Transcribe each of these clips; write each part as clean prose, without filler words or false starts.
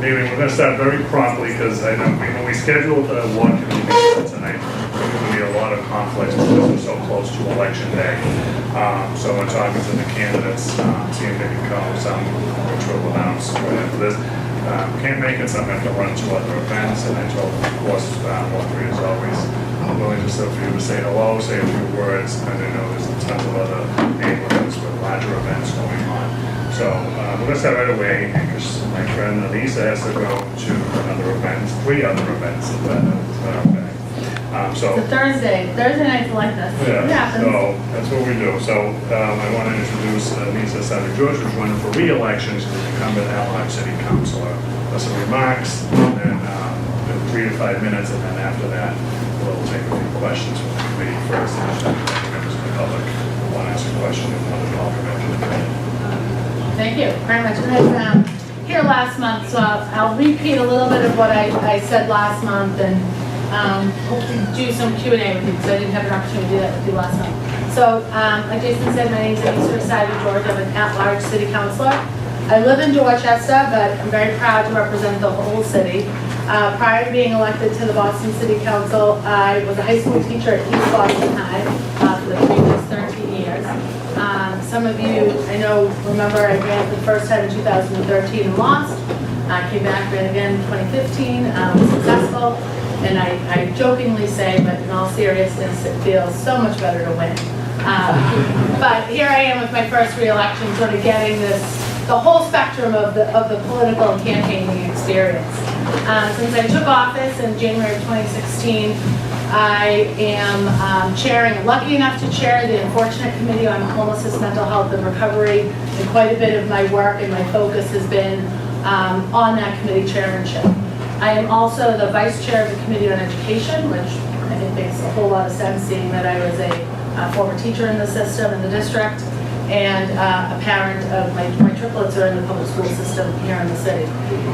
meeting. We're going to start very promptly because I know when we scheduled the one committee meeting for tonight, there's going to be a lot of conflicts because we're so close to election day. So I'm talking to the candidates, seeing if they can come, some which will announce right after this. Can't make it, so I'm going to have to run 2 other events. And I told them, of course, Walter is always willing just for you to say hello, say a few words. And I know there's tons of other neighborhoods with larger events going on. So we're going to start right away because my friend Lisa has to go to another event, 3 other events. Okay. So It's a Thursday nights like this. It yeah, happens. so that's what we do. So I want to introduce Lisa Sadler George, who's running for re-election. She's the incumbent Alhart City Councilor. Some remarks, and then 3 to 5 minutes, and then after that, we'll take a few questions from the committee first, and then members of the public who want to ask a question and want to talk about the committee. Thank you very much. I was here last month, so I'll repeat a little bit of what I said last month, and hopefully do some Q&A with you because I didn't have an opportunity to do that with you last month. So, like Jason said, my name is Lisa Sadler George. I'm an at-large city councilor. I live in Dorchester, but I'm very proud to represent the whole city. Prior to being elected to the Boston City Council, I was a high school teacher at East Boston High for the previous 13 years. Some of you, I know, remember I ran for the first time in 2013 and lost. I came back, ran again in 2015, was successful. And I jokingly say, but in all seriousness, it feels so much better to win. But here I am with my first re-election, sort of getting the whole spectrum of the political and campaigning experience. Since I took office in January of 2016, I am lucky enough to chair the Unfortunate Committee on Homelessness, Mental Health, and Recovery, and quite a bit of my work and my focus has been on that committee chairmanship. I am also the vice chair of the Committee on Education, which I think makes a whole lot of sense, seeing that I was a former teacher in the system, in the district, and a parent of my triplets are in the public school system here in the city.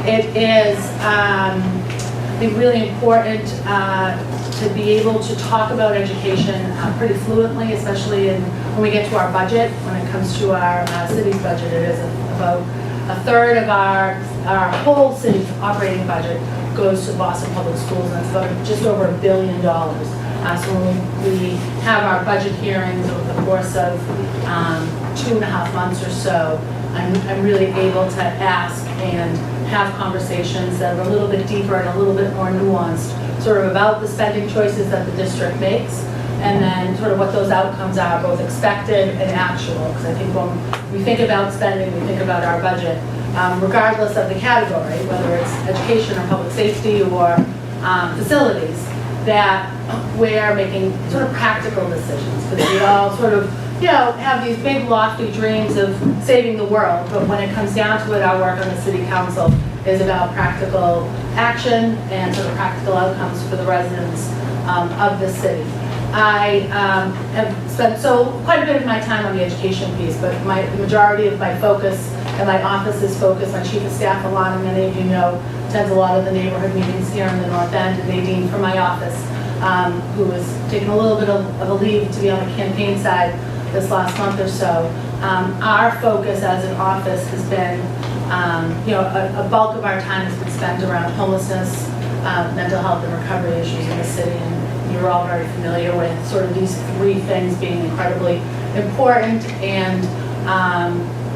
It is, I think, really important to be able to talk about education pretty fluently, especially when we get to our budget. When it comes to our city's budget, it is about a third of our whole city's operating budget goes to the Boston Public Schools, and it's about just over $1 billion. So when we have our budget hearings over the course of 2.5 months or so, I'm really able to ask and have conversations that are a little bit deeper and a little bit more nuanced, sort of about the spending choices that the district makes, and then sort of what those outcomes are, both expected and actual. Because I think when we think about spending, we think about our budget, regardless of the category, whether it's education or public safety or facilities, that we're making sort of practical decisions. Because we all sort of, have these big lofty dreams of saving the world, but when it comes down to it, our work on the city council is about practical action and sort of practical outcomes for the residents of the city. I have spent quite a bit of my time on the education piece, but the majority of my focus and my office's focus, my chief of staff, Alana, many of you know, attends a lot of the neighborhood meetings here in the North End, and Nadine from my office, who was taking a little bit of a leave to be on the campaign side this last month or so. Our focus as an office has been, a bulk of our time has been spent around homelessness, mental health and recovery issues in the city, and you're all very familiar with sort of these 3 things being incredibly important and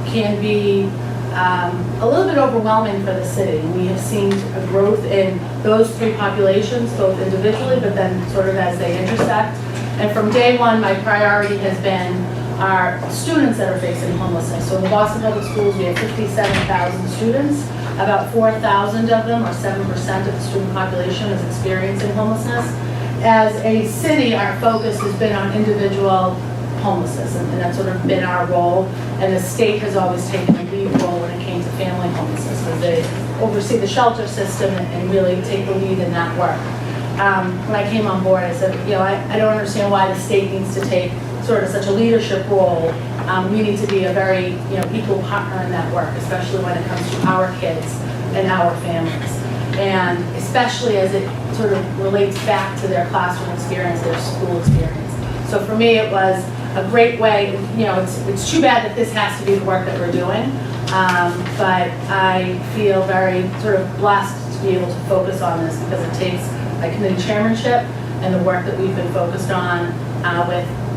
can be a little bit overwhelming for the city. We have seen a growth in those 3 populations, both individually, but then sort of as they intersect. And from day one, my priority has been our students that are facing homelessness. So in the Boston Public Schools, we have 57,000 students. About 4,000 of them, or 7% of the student population, is experiencing homelessness. As a city, our focus has been on individual homelessness, and that's sort of been our role. And the state has always taken a lead role when it came to family homelessness, as they oversee the shelter system and really take the lead in that work. When I came on board, I said, I don't understand why the state needs to take sort of such a leadership role. We need to be a very equal partner in that work, especially when it comes to our kids and our families. And especially as it sort of relates back to their classroom experience, their school experience. So for me, it was a great way, it's too bad that this has to be the work that we're doing, But I feel very sort of blessed to be able to focus on this because it takes my committee chairmanship and the work that we've been focused on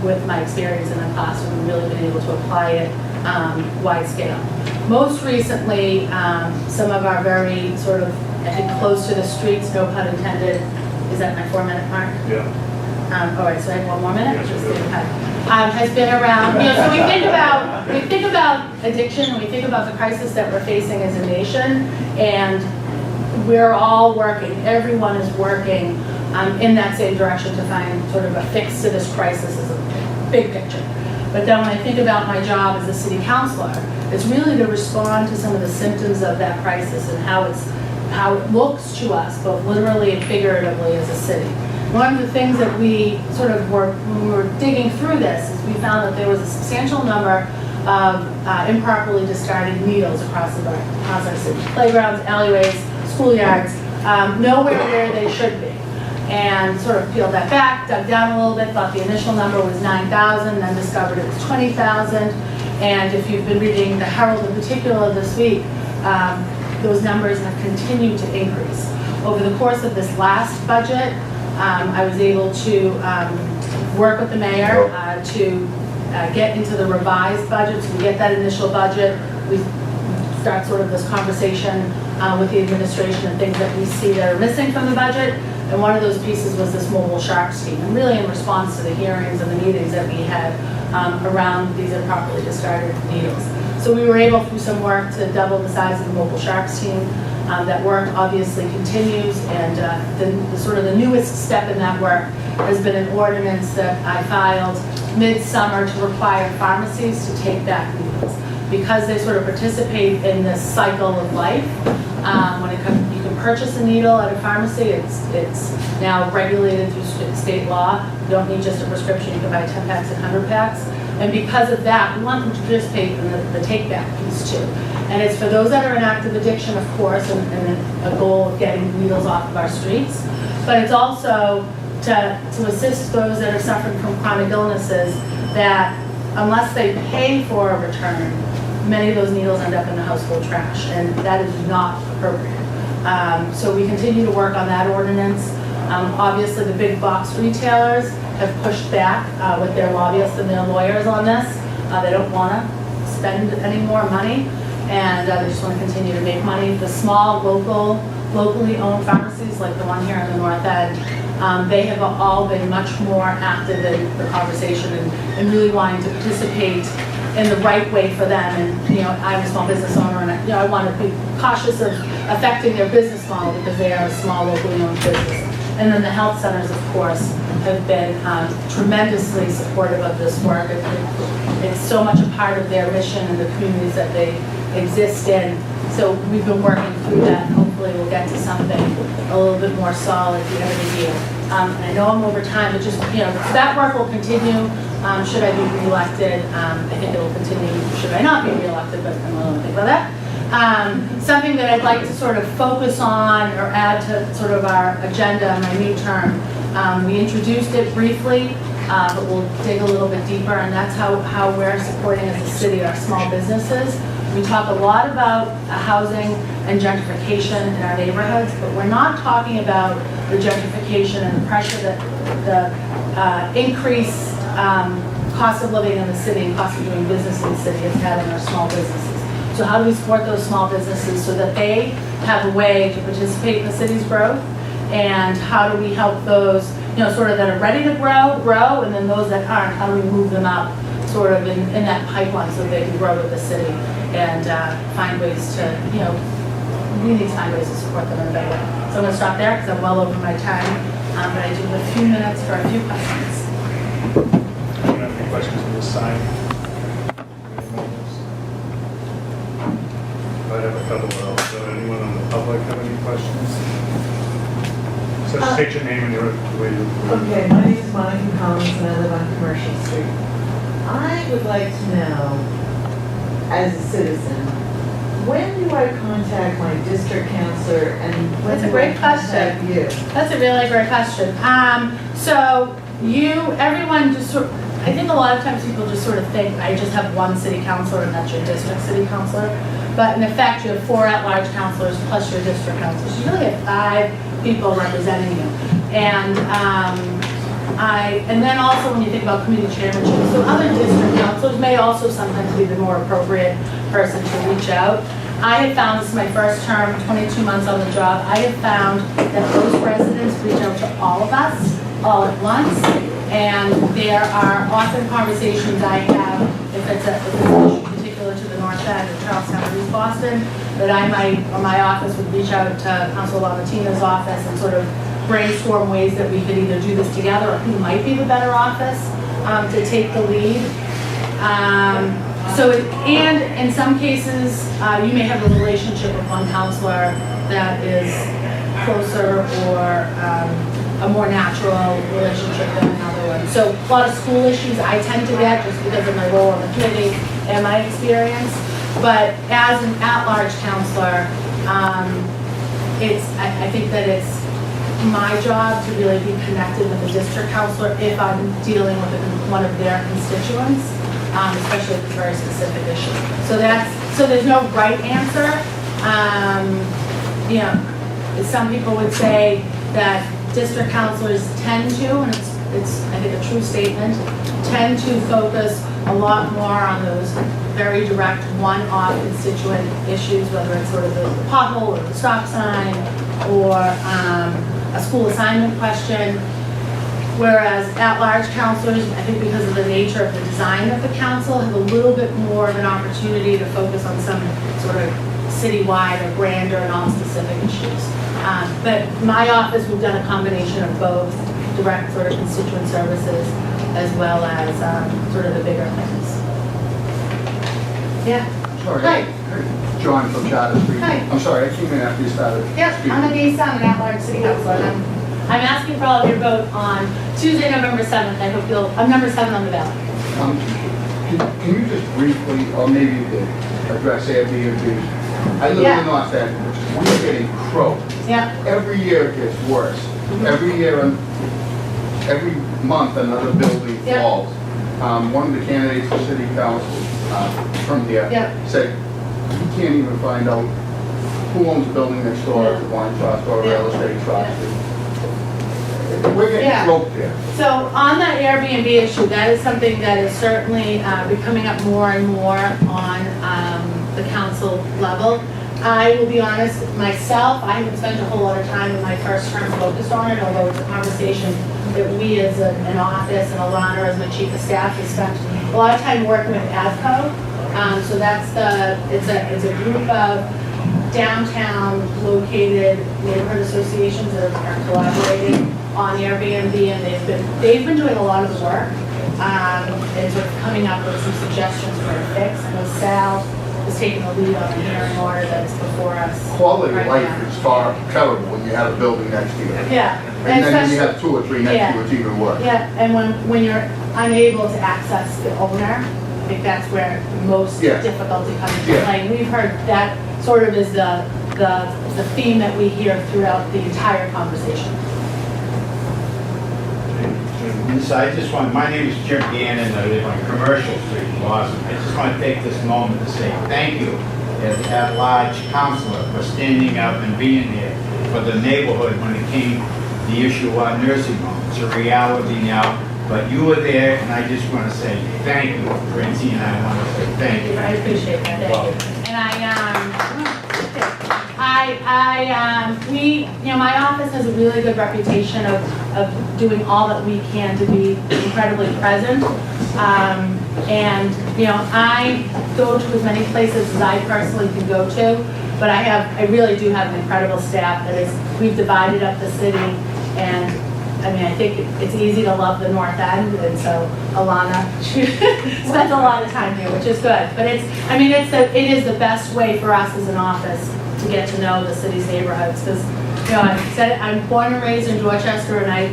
with my experience in the classroom, and really been able to apply it wide scale. Most recently, some of our very sort of, I think, close to the streets, no pun intended, is that my 4-minute mark? Yeah. All right, so I have 1 more minute? Yes, you do. Has been around, so we think about addiction, we think about the crisis that we're facing as a nation, and we're all working, everyone is working in that same direction to find sort of a fix to this crisis as a big picture. But then when I think about my job as a city councilor, it's really to respond to some of the symptoms of that crisis and how it looks to us, both literally and figuratively as a city. One of the things that we sort of were, when we were digging through this, is we found that there was a substantial number of improperly discarded needles across our city. Playgrounds, alleyways, schoolyards, nowhere where they should be. And sort of peeled that back, dug down a little bit, thought the initial number was 9,000, then discovered it was 20,000. And if you've been reading the Herald in particular this week, those numbers have continued to increase. Over the course of this last budget, I was able to work with the mayor to get into the revised budget. So we get that initial budget, we start sort of this conversation with the administration and things that we see that are missing from the budget. And one of those pieces was this mobile sharps team, and really in response to the hearings and the meetings that we had around these improperly discarded needles. So we were able, through some work, to double the size of the mobile sharps team. That work obviously continues, and the sort of the newest step in that work has been an ordinance that I filed mid-summer to require pharmacies to take back needles. Because they sort of participate in this cycle of life, when it comes, you can purchase a needle at a pharmacy, it's now regulated through state law. You don't need just a prescription, you can buy 10 packs and 100 packs. And because of that, we want them to participate in the take-back piece too. And it's for those that are in active addiction, of course, and a goal of getting needles off of our streets. But it's also to assist those that are suffering from chronic illnesses that, unless they pay for a return, many of those needles end up in the household trash, and that is not appropriate. So we continue to work on that ordinance. Obviously, the big box retailers have pushed back with their lobbyists and their lawyers on this. They don't want to spend any more money, and they just want to continue to make money. The small, locally owned pharmacies, like the one here in the North End, they have all been much more active in the conversation and really wanting to participate in the right way for them. And I'm a small business owner, and I want to be cautious of affecting their business model because they are a small, locally owned business. And then the health centers, of course, have been tremendously supportive of this work. It's so much a part of their mission and the communities that they exist in. So we've been working through that, and hopefully we'll get to something a little bit more solid at the end of the year. I know I'm over time, but just, that work will continue. Should I be reelected? I think it will continue. Should I not be reelected? But I'm willing to think about that. Something that I'd like to sort of focus on or add to sort of our agenda in my new term. We introduced it briefly, but we'll dig a little bit deeper, and that's how we're supporting as a city our small businesses. We talk a lot about housing and gentrification in our neighborhoods, but we're not talking about the gentrification and the pressure that the increased cost of living in the city and cost of doing business in the city has had on our small businesses. So how do we support those small businesses so that they have a way to participate in the city's growth? And how do we help those, sort of that are ready to grow, and then those that aren't, how do we move them up sort of in that pipeline so they can grow with the city and find ways to, we need to find ways to support them in a better way. So I'm going to stop there because I'm well over my time, but I do have a few minutes for a few questions. Anyone have any questions on this side? I have a couple of those. So anyone on the public have any questions? So just state your name and your way you. Okay, my name is Monica Collins and I live on Commercial Street. I would like to know, as a citizen, when do I contact my district counselor and when That's a do great I contact question. you? That's a really great question. So everyone just sort of, I think a lot of times people just sort of think, I just have one city councilor and that's your district city councilor. but in effect, you have 4 at-large counselors plus your district counselors. You really have 5 people representing you. And then also when you think about committee chairmanship, so other district counselors may also sometimes be the more appropriate person to reach out. I have found, this is my first term, 22 months on the job, I have found that those residents reach out to all of us, all at once, and there are often conversations I have, if it's an issue particular to the North End or Charlestown or East Boston, that I might, or my office would reach out to Council Lamatina's office and sort of brainstorm ways that we could either do this together or who might be the better office to take the lead. And in some cases, you may have a relationship with one counselor that is closer or a more natural relationship than another one. So a lot of school issues I tend to get just because of my role on the committee and my experience. But as an at-large counselor, I think that it's my job to really be connected with the district counselor if I'm dealing with one of their constituents, especially if it's a very specific issue. So there's no right answer. Some people would say that district counselors tend to, and it's I think a true statement, tend to focus a lot more on those very direct one-off constituent issues, whether it's sort of the pothole or the stop sign or a school assignment question. Whereas at-large counselors, I think because of the nature of the design of the council, have a little bit more of an opportunity to focus on some sort of citywide or grander non-specific issues. But my office, we've done a combination of both direct sort of constituent services as well as sort of the bigger things. Yeah. Sorry. Hi. John from Charter Street. Hi. I'm sorry, I came in after you started. Yep, speaking. I'm Denise, I'm an at-large city councilor, and I'm asking for all of your vote on Tuesday, November 7th. I hope I'm number 7 on the ballot. Can you just briefly, or maybe you did, address Airbnb? I live in the North End, we're getting croaked. Yeah. Every year it gets worse. Every year, every month another building Yeah. falls. One of the candidates for city council from here Yeah. said, you can't even find out who owns the building next door, Yeah. the wine trust or Yeah. real estate trust. We're Yeah. getting croaked there. So on that Airbnb issue, that is something that is certainly been coming up more and more on the council level. I will be honest, myself, I haven't spent a whole lot of time in my first term focused on it, although it's a conversation that we as an office and Alana as my chief of staff has spent a lot of time working with ASCO. So that's it's a group of downtown located neighborhood associations that are collaborating on Airbnb, and they've been doing a lot of the work and sort of coming up with some suggestions for a fix. I know Sal is taking the lead on a hearing order that is before us. Quality right of life now. is far terrible when you have a building next to you. Yeah. And then when especially- you have 2 or 3 next to you, it's even worse. Yeah, and when you're unable to access the owner, I think that's where most Yeah. difficulty comes into Yeah. play. And we've heard that sort of is the theme that we hear throughout the entire conversation. So I just want, my name is Jim Gannon, I live on Commercial Street in Boston. I just want to take this moment to say thank you as at-large counselor for standing up and being there for the neighborhood when it came to the issue of nursing homes. It's a reality now, but you were there, and I just want to say thank you, Francine, I want to say thank you. I appreciate that, thank you. And my office has a really good reputation of doing all that we can to be incredibly present. I go to as many places as I personally can go to, but I really do have an incredible staff we've divided up the city, and I think it's easy to love the North End, and so Alana spends a lot of time here, which is good. But it is the best way for us as an office to get to know the city's neighborhoods, because I'm born and raised in Dorchester, and I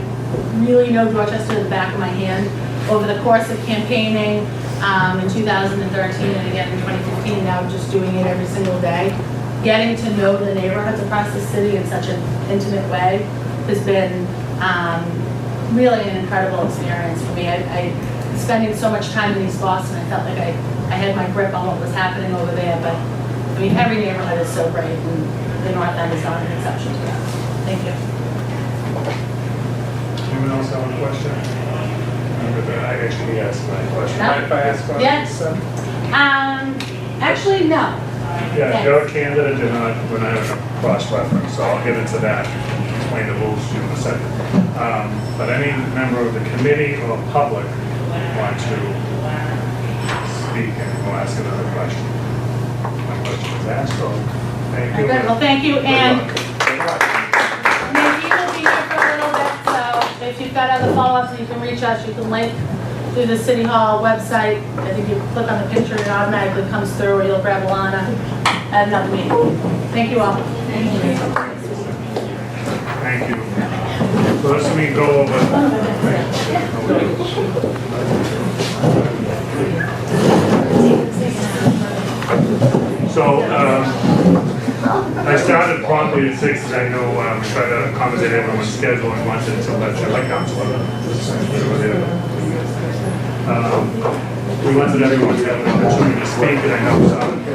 really know Dorchester in the back of my hand. Over the course of campaigning in 2013 and again in 2015, now just doing it every single day, getting to know the neighborhoods across the city in such an intimate way has been really an incredible experience for me. Spending so much time in East Boston, I felt like I had my grip on what was happening over there, but I mean, every neighborhood is so great, and the North End is not an exception to that. Thank you. Anyone else have a question? I actually asked my question. No. Mind if I ask one? Yes. Actually, no. Yeah, Thanks. your candidate did not, we're not having a cross-reference, so I'll get into that, explain the rules to you in a second. But any member of the committee or public want to speak and we'll ask another question. My question was asked, so thank you. Very good, well, thank you, and Good luck. Nikki will be here for a little bit, so if you've got other follow-ups, you can reach us, you can link through the City Hall website. I think you click on the picture, it automatically comes through, or you'll grab Alana at another meeting. Thank you all. Thank you. So let's me go over. So, I started promptly at 6, I know, we try to accommodate everyone's schedule and wanted to let you, like, we wanted everyone to have an opportunity to speak, and I know some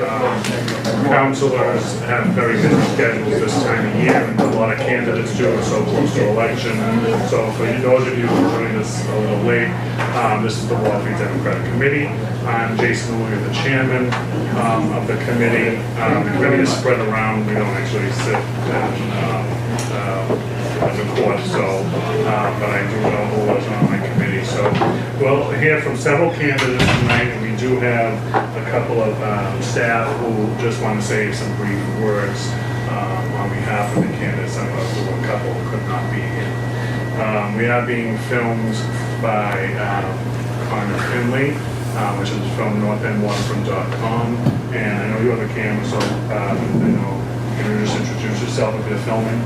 councilors have very busy schedules this time of year, and a lot of candidates do, and so close to election. So for those of you who joined us a little late, this is the Wall Street Democratic Committee. I'm Jason Louie, the chairman of the committee. The committee is spread around, we don't actually sit in the court, so, but I do know who was on my committee. So we'll hear from several candidates tonight, and we do have a couple of staff who just want to say some brief words on behalf of the candidates. I know a couple who could not be here. We are being filmed by Connor Finley, which is from NorthEndWaterfront.com, and I know you have a camera, so I know you can just introduce yourself if you're filming.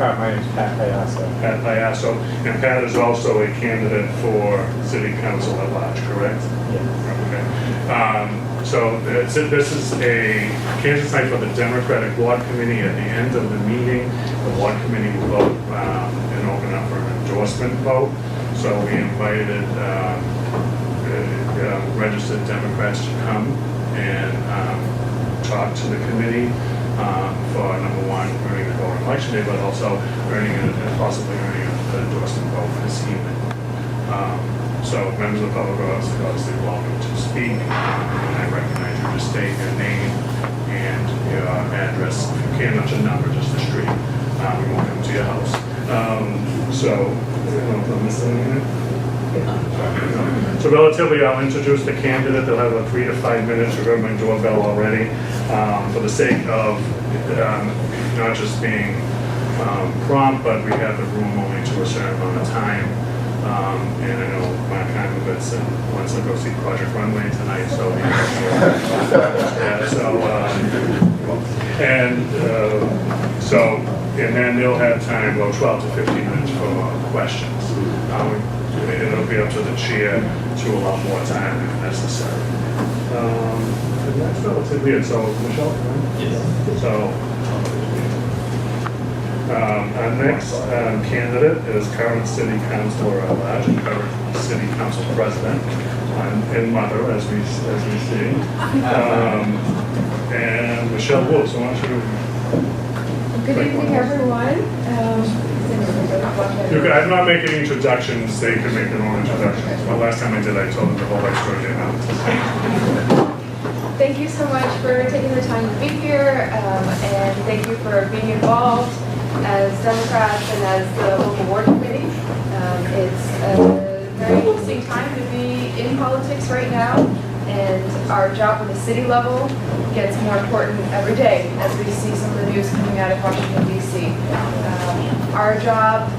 My name's Pat Payaso. Pat Payaso, and Pat is also a candidate for city council at large, correct? Yes. Okay. So this is a candidates night for the Democratic Ward Committee. At the end of the meeting, the Ward Committee will vote and open up for an endorsement vote. So we invited registered Democrats to come and talk to the committee for number one, earning the vote on election day, but also possibly earning an endorsement vote this evening. So members of the public are obviously welcome to speak, and I recognize you to state your name and your address. If you can't, not your number, just the street. We won't come to your house. So relatively, I'll introduce the candidate. They'll have about 3 to 5 minutes. You've heard my doorbell already. For the sake of not just being prompt, but we have the room only to a certain amount of time. And I know Mark Heimovitz wants to go see Project Runway tonight, so and then they'll have time, about 12 to 15 minutes for questions. It'll be up to the chair to allow more time if necessary. And that's relatively it. So, Michelle? Yes. So, our next candidate is current city councilor at large and current city council president and mother, as we see. And Michelle Wolf, so why don't you... Good evening, everyone. I'm not making introductions, they can make their own introductions. But last time I did, I told them the whole extra day now. Thank you so much for taking the time to be here, and thank you for being involved as Democrats and as the local ward committee. It's a very interesting time to be in politics right now, and our job on the city level gets more important every day as we see some of the news coming out of Washington, D.C. Our job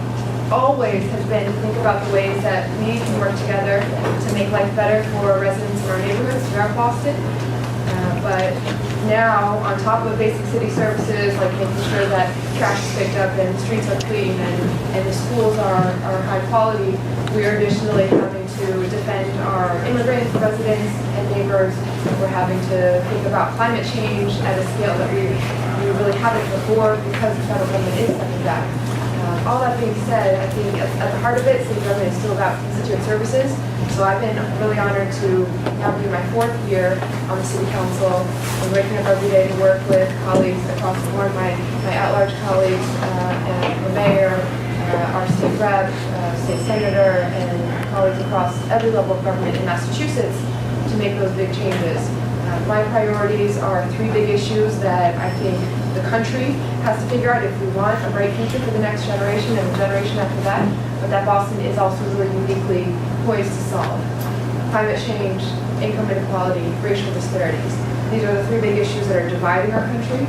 always has been to think about the ways that we can work together to make life better for residents in our neighborhoods throughout Boston. But now, on top of basic city services like making sure that trash is picked up and streets are clean and the schools are high quality, we are additionally having to defend our immigrant residents and neighbors. We're having to think about climate change at a scale that we really haven't before because the federal government is stepping back. all that being said, I think at the heart of it, city government is still about constituent services. So I've been really honored to now be my 4th year on the city council and waking up every day to work with colleagues across the board, my at-large colleagues, and the mayor, our state rep, state senator, and colleagues across every level of government in Massachusetts to make those big changes. My priorities are 3 big issues that I think the country has to figure out if we want a bright future for the next generation and the generation after that, but that Boston is also really uniquely poised to solve. Climate change, income inequality, racial disparities. These are the 3 big issues that are dividing our country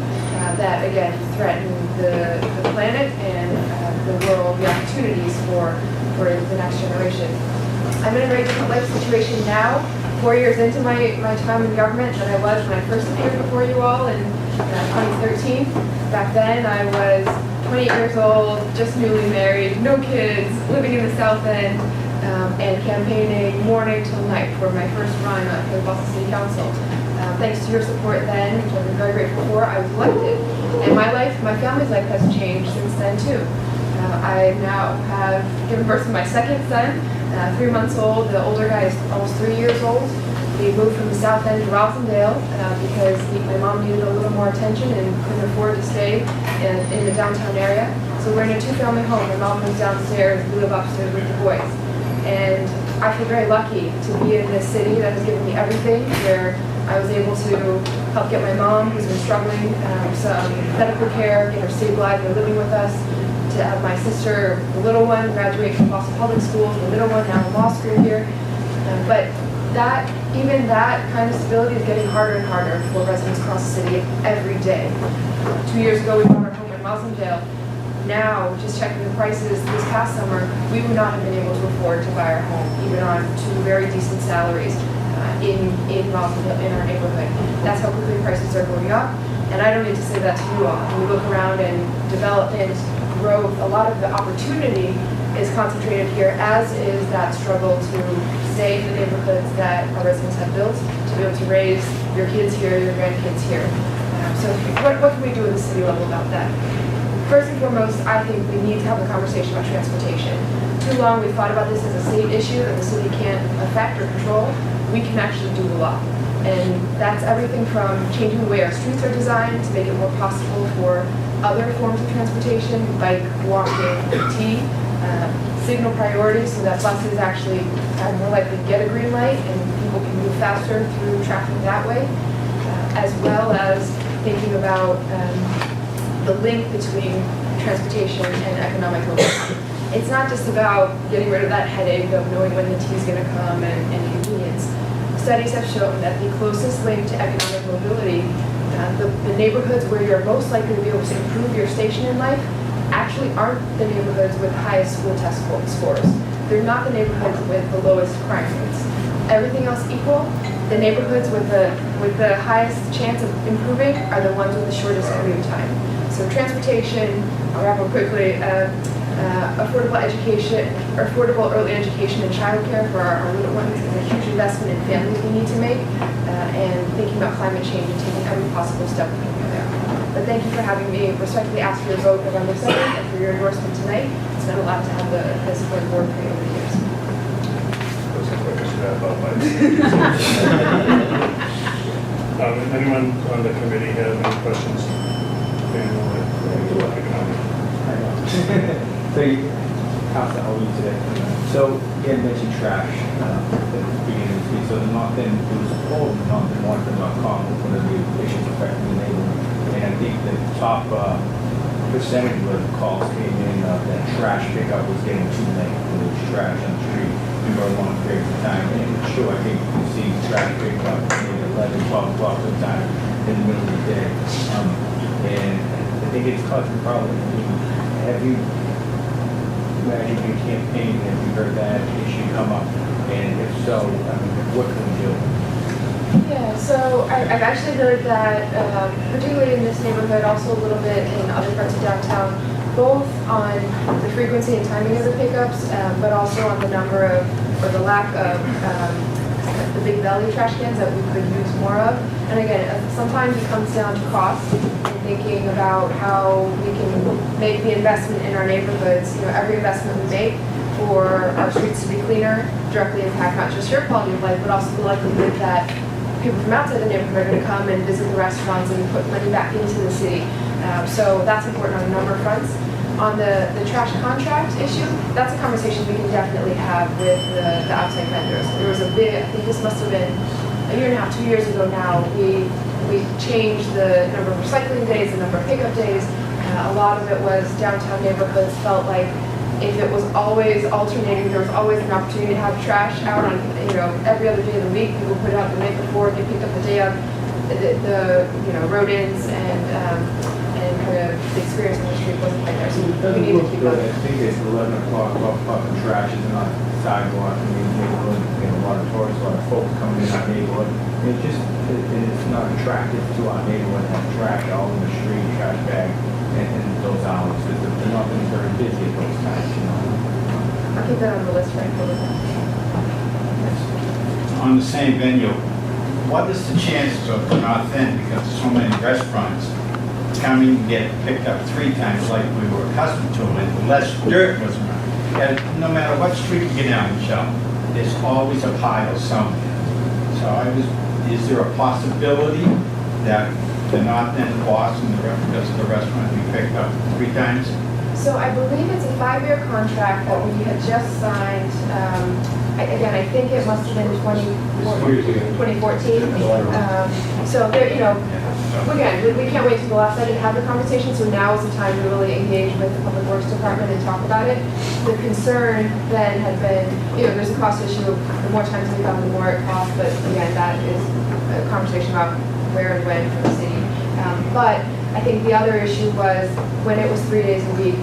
that, again, threaten the planet and the world, the opportunities for the next generation. I'm in a very different life situation now, 4 years into my time in government than I was when I first appeared before you all in 2013. Back then, I was 28 years old, just newly married, no kids, living in the South End, and campaigning morning till night for my first run for the Boston City Council. Thanks to your support then, which I'm very grateful for, I was elected. And my family's life has changed since then too. I now have given birth to my 2nd son, 3 months old. The older guy is almost 3 years old. We moved from the South End to Rosendale because my mom needed a little more attention and couldn't afford to stay in the downtown area. So we're in a 2-family home. My mom lives downstairs, we live upstairs with the boys. And I feel very lucky to be in this city that has given me everything, where I was able to help get my mom, who's been struggling, some medical care, get her stabilized, they're living with us, to have my sister, the little one, graduate from Boston Public Schools, the middle one now in law school here. But even that kind of stability is getting harder and harder for residents across the city every day. 2 years ago, we bought our home in Rosendale. Now, just checking the prices this past summer, we would not have been able to afford to buy our home, even on 2 very decent salaries in Rosendale, in our neighborhood. That's how quickly prices are going up. And I don't need to say that to you all. When we look around and development, growth, a lot of the opportunity is concentrated here, as is that struggle to stay in the neighborhoods that our residents have built, to be able to raise your kids here, your grandkids here. So what can we do at the city level about that? First and foremost, I think we need to have a conversation about transportation. Too long we've thought about this as a state issue that the city can't affect or control. We can actually do a lot. And that's everything from changing the way our streets are designed to make it more possible for other forms of transportation, bike, walking, T, signal priority so that buses actually are more likely to get a green light and people can move faster through traffic that way, as well as thinking about the link between transportation and economic mobility. It's not just about getting rid of that headache of knowing when the T is going to come and convenience. Studies have shown that the closest link to economic mobility, the neighborhoods where you're most likely to be able to improve your station in life, actually aren't the neighborhoods with highest school test scores. They're not the neighborhoods with the lowest crime rates. Everything else equal, the neighborhoods with the highest chance of improving are the ones with the shortest commute time. So transportation, I'll wrap up quickly, affordable education, or affordable early education and childcare for our little ones is a huge investment in families we need to make, and thinking about climate change and taking every possible step we can there. But thank you for having me. Respectfully ask for your vote November 2nd and for your endorsement tonight. It's been a lot to have the support of the board for you over the years. That was the quickest wrap up I've seen. Anyone on the committee have any questions? So, Council, how are you today? So, you had mentioned trash at the beginning of the speech. So, the Northern, it was called northernwaterford.com, one of the issues affecting the neighborhood. And I think the top percentage of the calls came in that trash pickup was getting too late. There was trash on the street for a long period of time. And sure, I think you see trash pickup maybe 11, 12 o'clock at the time in the middle of the day. And I think it's causing problems. Have you imagined your campaign? Have you heard that issue come up? And if so, what can we do? Yeah, so I've actually heard that, particularly in this neighborhood, also a little bit in other parts of downtown, both on the frequency and timing of the pickups, but also on the number of, or the lack of the big belly trash cans that we could use more of. And again, sometimes it comes down to cost and thinking about how we can make the investment in our neighborhoods. You know, every investment we make for our streets to be cleaner directly impact not just your quality of life, but also the likelihood that people from outside the neighborhood are going to come and visit the restaurants and put money back into the city. So that's important on a number of fronts. On the trash contract issue, that's a conversation we can definitely have with the outside vendors. There was a big, I think this must have been a year and a half, 2 years ago now, we changed the number of recycling days, the number of pickup days. A lot of it was downtown neighborhoods felt like if it was always alternating, there was always an opportunity to have trash out on, you know, every other day of the week. People put it out the night before, they picked up the day of the you know, rodents and kind of the experience on the street wasn't quite there. So we need to keep up. I think it's 11 o'clock, 12 o'clock, and trash is on the sidewalk. I mean, neighborhood, you know, a lot of tourists, a lot of folks coming in our neighborhood. I mean, it's not attractive to our neighborhood to have trash all in the street, trash bag, and those hours. The North End is very busy at those times, you know. I'll keep that on the list right now. On the same venue, what is the chances of the North End, because there's so many restaurants, coming and get picked up 3 times like we were accustomed to, and less dirt was around? And no matter what street you get down, Michelle, there's always a pile somewhere. So is there a possibility that the North End of Boston, because of the restaurant, we picked up 3 times? So I believe it's a 5-year contract that we had just signed. Again, I think it must have been 2014. So there, you know, again, we can't wait till the last night to have the conversation. So now is the time to really engage with the Public Works Department and talk about it. The concern then had been, you know, there's a cost issue. The more times we come, the more it costs. But again, that is a conversation about where and when for the city. But I think the other issue was when it was 3 days a week,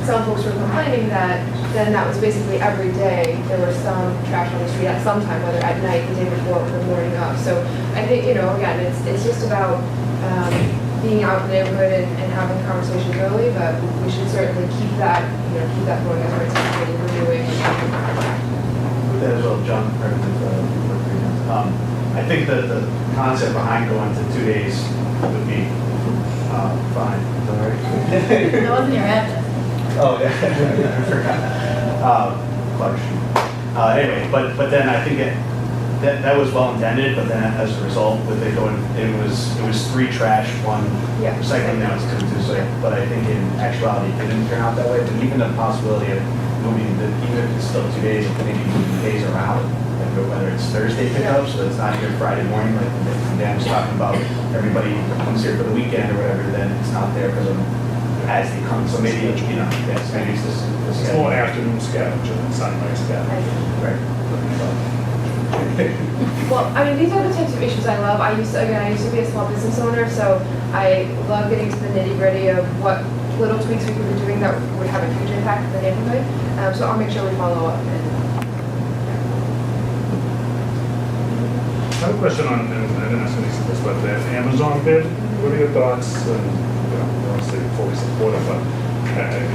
some folks were complaining that then that was basically every day there was some trash on the street at some time, whether at night, the day before, or the morning of. So I think, you know, again, it's just about being out in the neighborhood and having conversations early, but we should certainly keep that, you know, keep that going as we're anticipating reviewing. With that as well, John, I think that the concept behind going to 2 days would be fine. All right. That wasn't your address. Oh, yeah. I forgot. Question. Anyway, but then I think that was well intended, but then as a result, with it going, it was 3 trash, 1 Yeah. recycling, now it's 2. So, but I think in actuality, it didn't turn out that way. But even the possibility of moving, even if it's still 2 days, maybe moving days around, like whether it's Thursday pickup, so it's not here Friday morning, like Dan was talking about, everybody comes here for the weekend or whatever, then it's not there for them as they come. So maybe, you know, yes, maybe it's this. It's more afternoon scavenger than Sunday scavenger. Right. Well, I mean, these are the types of issues I love. I used to be a small business owner, so I love getting to the nitty gritty of what little tweaks we could be doing that would have a huge impact on the neighborhood. So I'll make sure we follow up. I have a question on, and I didn't ask any of this, but the Amazon bid, what are your thoughts? And, you know, I don't say fully support it, but, you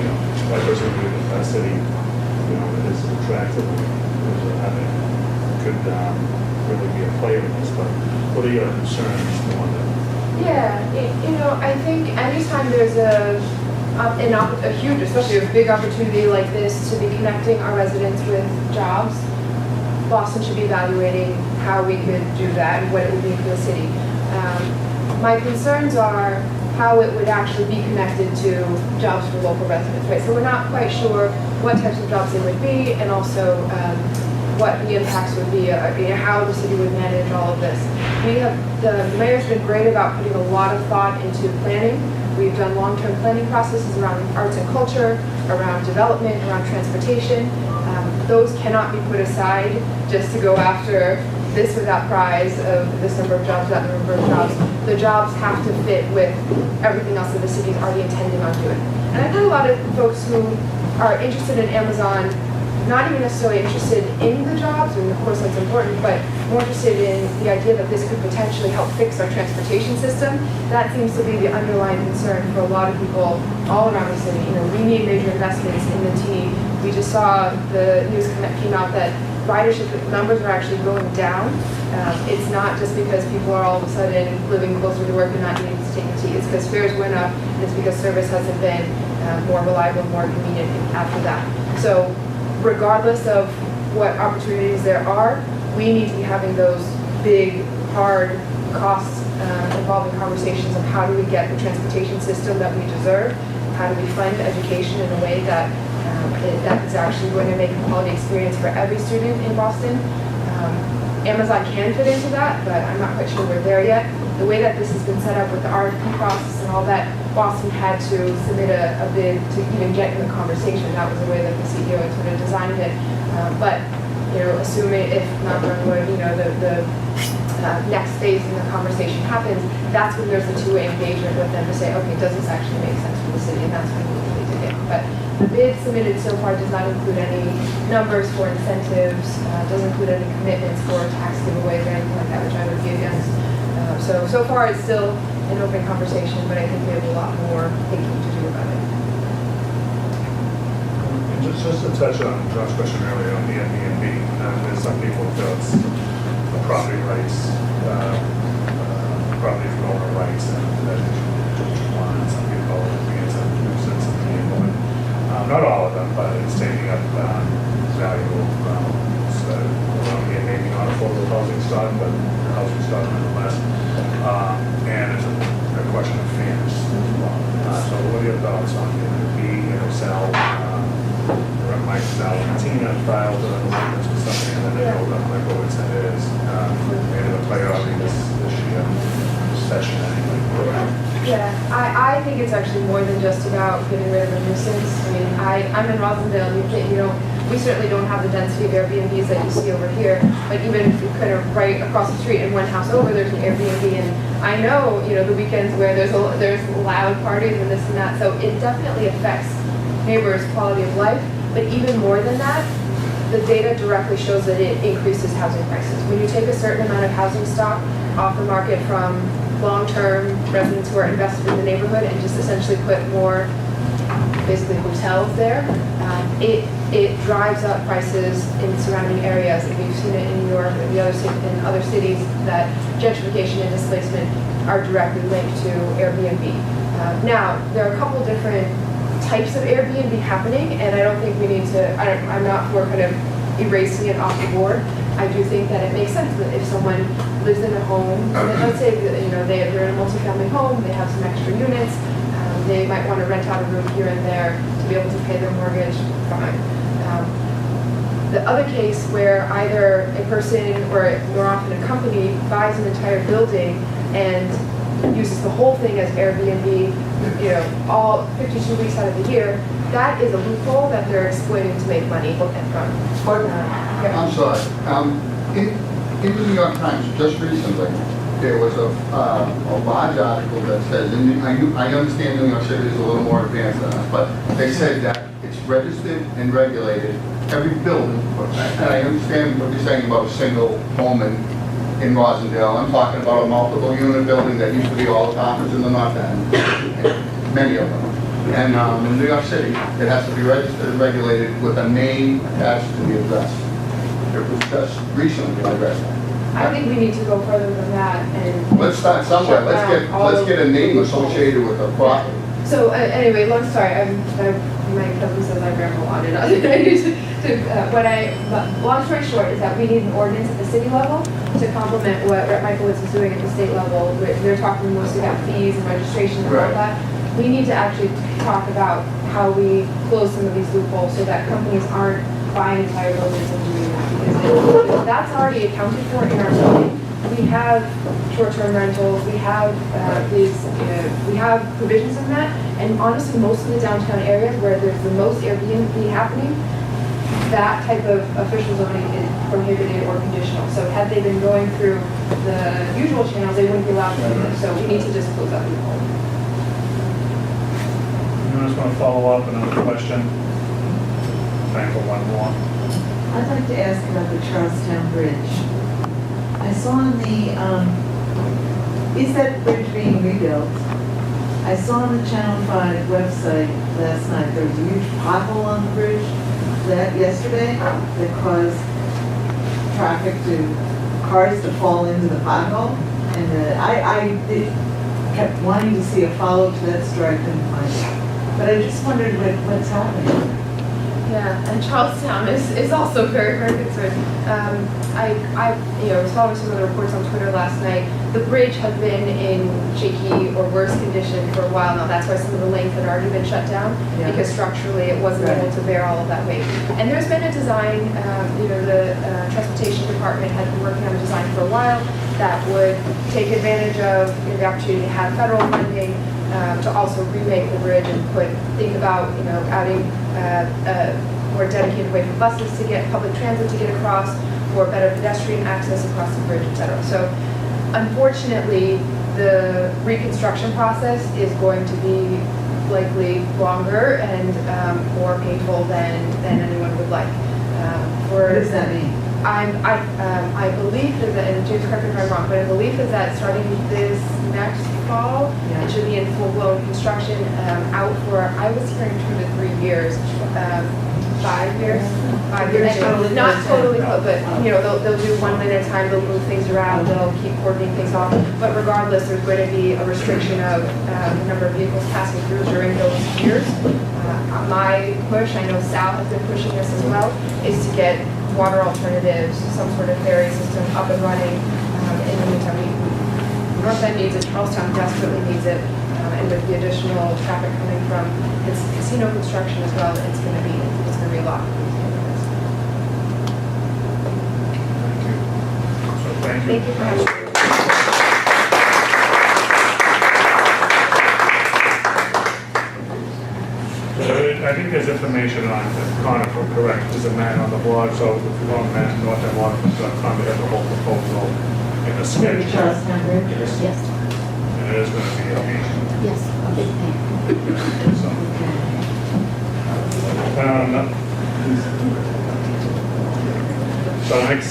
know, I personally believe that that city, you know, is attractive, could really be a player in this, but what are your concerns on that? Yeah, you know, I think anytime there's a huge, especially a big opportunity like this to be connecting our residents with jobs, Boston should be evaluating how we could do that and what it would mean for the city. My concerns are how it would actually be connected to jobs for local residents, right? So we're not quite sure what types of jobs they would be and also what the impacts would be, how the city would manage all of this. The mayor's been great about putting a lot of thought into planning. We've done long-term planning processes around arts and culture, around development, around transportation. Those cannot be put aside just to go after this or that prize of this number of jobs, that number of jobs. The jobs have to fit with everything else that the city is already intending on doing. And I've heard a lot of folks who are interested in Amazon, not even necessarily interested in the jobs, and of course that's important, but more interested in the idea that this could potentially help fix our transportation system. That seems to be the underlying concern for a lot of people all around the city. You know, we need major investments in the T. We just saw the news came out that ridership numbers are actually going down. It's not just because people are all of a sudden living closer to work and not needing to take the T. It's because fares went up, and it's because service hasn't been more reliable, more convenient after that. So regardless of what opportunities there are, we need to be having those big, hard, cost-involving conversations of how do we get the transportation system that we deserve, how do we fund education in a way that that is actually going to make a quality experience for every student in Boston. Amazon can fit into that, but I'm not quite sure we're there yet. The way that this has been set up with the RFP process and all that, Boston had to submit a bid to even get in the conversation. That was the way that the CEO had sort of designed it. But, you know, assuming if not wood, you know, the next phase in the conversation happens, that's when there's a two-way engagement with them to say, okay, does this actually make sense for the city? And that's when we need to get. But the bid submitted so far does not include any numbers for incentives, doesn't include any commitments for tax giveaways or anything like that, which I would be against. So far it's still an open conversation, but I think we have a lot more thinking to do about it. And just to touch on John's question earlier on the Airbnb, there's some people who feel it's the property rights, property owner rights, and that some people call it being a nuisance in the neighborhood. Not all of them, but it's taking up valuable, maybe not affordable housing stock, but housing stock nonetheless. And it's a question of fairness as well. So what are your thoughts on Sal, Mike Tina filed an ordinance for something, and then I know that Michael would say it is made it a priority this year, session anyway. Yeah, I think it's actually more than just about getting rid of a nuisance. I mean, I'm in Rosendale, we certainly don't have the density of Airbnbs that you see over here, but even if you kind of right across the street and one house over, there's an Airbnb, and I know, the weekends where there's loud parties and this and that, so it definitely affects neighbors' quality of life, but even more than that, the data directly shows that it increases housing prices. When you take a certain amount of housing stock off the market from long-term residents who are invested in the neighborhood and just essentially put more, basically hotels there, it drives up prices in surrounding areas. And we've seen it in New York and in other cities that gentrification and displacement are directly linked to Airbnb. Now, there are a couple different types of Airbnb happening, and I don't think we need to, I'm not for kind of erasing it off the board. I do think that it makes sense that if someone lives in a home, let's say that, they're in a multifamily home, they have some extra units, they might want to rent out a room here and there to be able to pay their mortgage, fine. The other case where either a person or more often a company buys an entire building and uses the whole thing as Airbnb, all 52 weeks out of the year, that is a loophole that they're exploiting to make money from. I'm sorry. In the New York Times just recently, there was a large article that says, and I understand New York City is a little more advanced than us, but they said that it's registered and regulated, every building, and I understand what you're saying about a single home in Rosendale. I'm talking about a multiple unit building that used to be all apartments in the North End, many of them. And in New York City, it has to be registered and regulated with a name attached to the address. It was just recently I read that. I think we need to go further than that and. Let's start somewhere. Let's get a name associated with a property. So anyway, long story. My cousin says I ramble on and on. Long story short is that we need an ordinance at the city level to complement what Rep. Michaelowicz is doing at the state level. They're talking mostly about fees and registration and all that. We need to actually talk about how we close some of these loopholes so that companies aren't buying entire buildings and doing that, because that's already accounted for in our zoning. We have short-term rentals, we have we have provisions in that, and honestly, most of the downtown areas where there's the most Airbnb happening, that type of official zoning is prohibited or conditional. So had they been going through the usual channels, they wouldn't be allowed to do this. So we need to just close that loophole. I just want to follow up another question. Time for one more. I'd like to ask about the Charlestown Bridge. I saw on is that bridge being rebuilt? I saw on the Channel 5 website last night, there was a huge pothole on the bridge yesterday that caused traffic to cars to fall into the pothole. And kept wanting to see a follow to that story, I couldn't find it. But I just wondered what's happening. Yeah, and Charlestown is also very, very concerned. I was following some of the reports on Twitter last night. The bridge had been in shaky or worse condition for a while now. That's why some of the lanes had already been shut down, Yeah. because structurally it wasn't Right. able to bear all of that weight. And there's been a design, the Transportation Department had been working on a design for a while that would take advantage of the opportunity to have federal funding to also remake the bridge and think about adding more dedicated way for buses to get, public transit to get across, for better pedestrian access across the bridge, et cetera. So unfortunately, the reconstruction process is going to be likely longer and more painful than anyone would like. What does that mean? I believe that, and James, correct me if I'm wrong, but I believe that starting this next fall, Yeah. it should be in full-blown construction, out for, I was hearing 2 to 3 years, 5 years. 5 years, Totally not closed totally, down. but, they'll do one lane at a time, they'll move things around, they'll keep coordinating things off. But regardless, there's going to be a restriction of the number of vehicles passing through during those years. My push, I know Sal has been pushing this as well, is to get water alternatives, some sort of ferry system up and running. In the meantime, North End needs it, Charlestown desperately needs it, and with the additional traffic coming from its casino construction as well, it's going to be a lot. Thank you. Thank you for having me. I think there's information on, if Connor, if I'm correct, there's a man on the blog, so if you go on Mass North End Waterfront.com, they have the whole proposal in the Maybe schedule. Charlestown Bridge? Yes, And it is going to be a meeting, yes, a big thing. so. So the next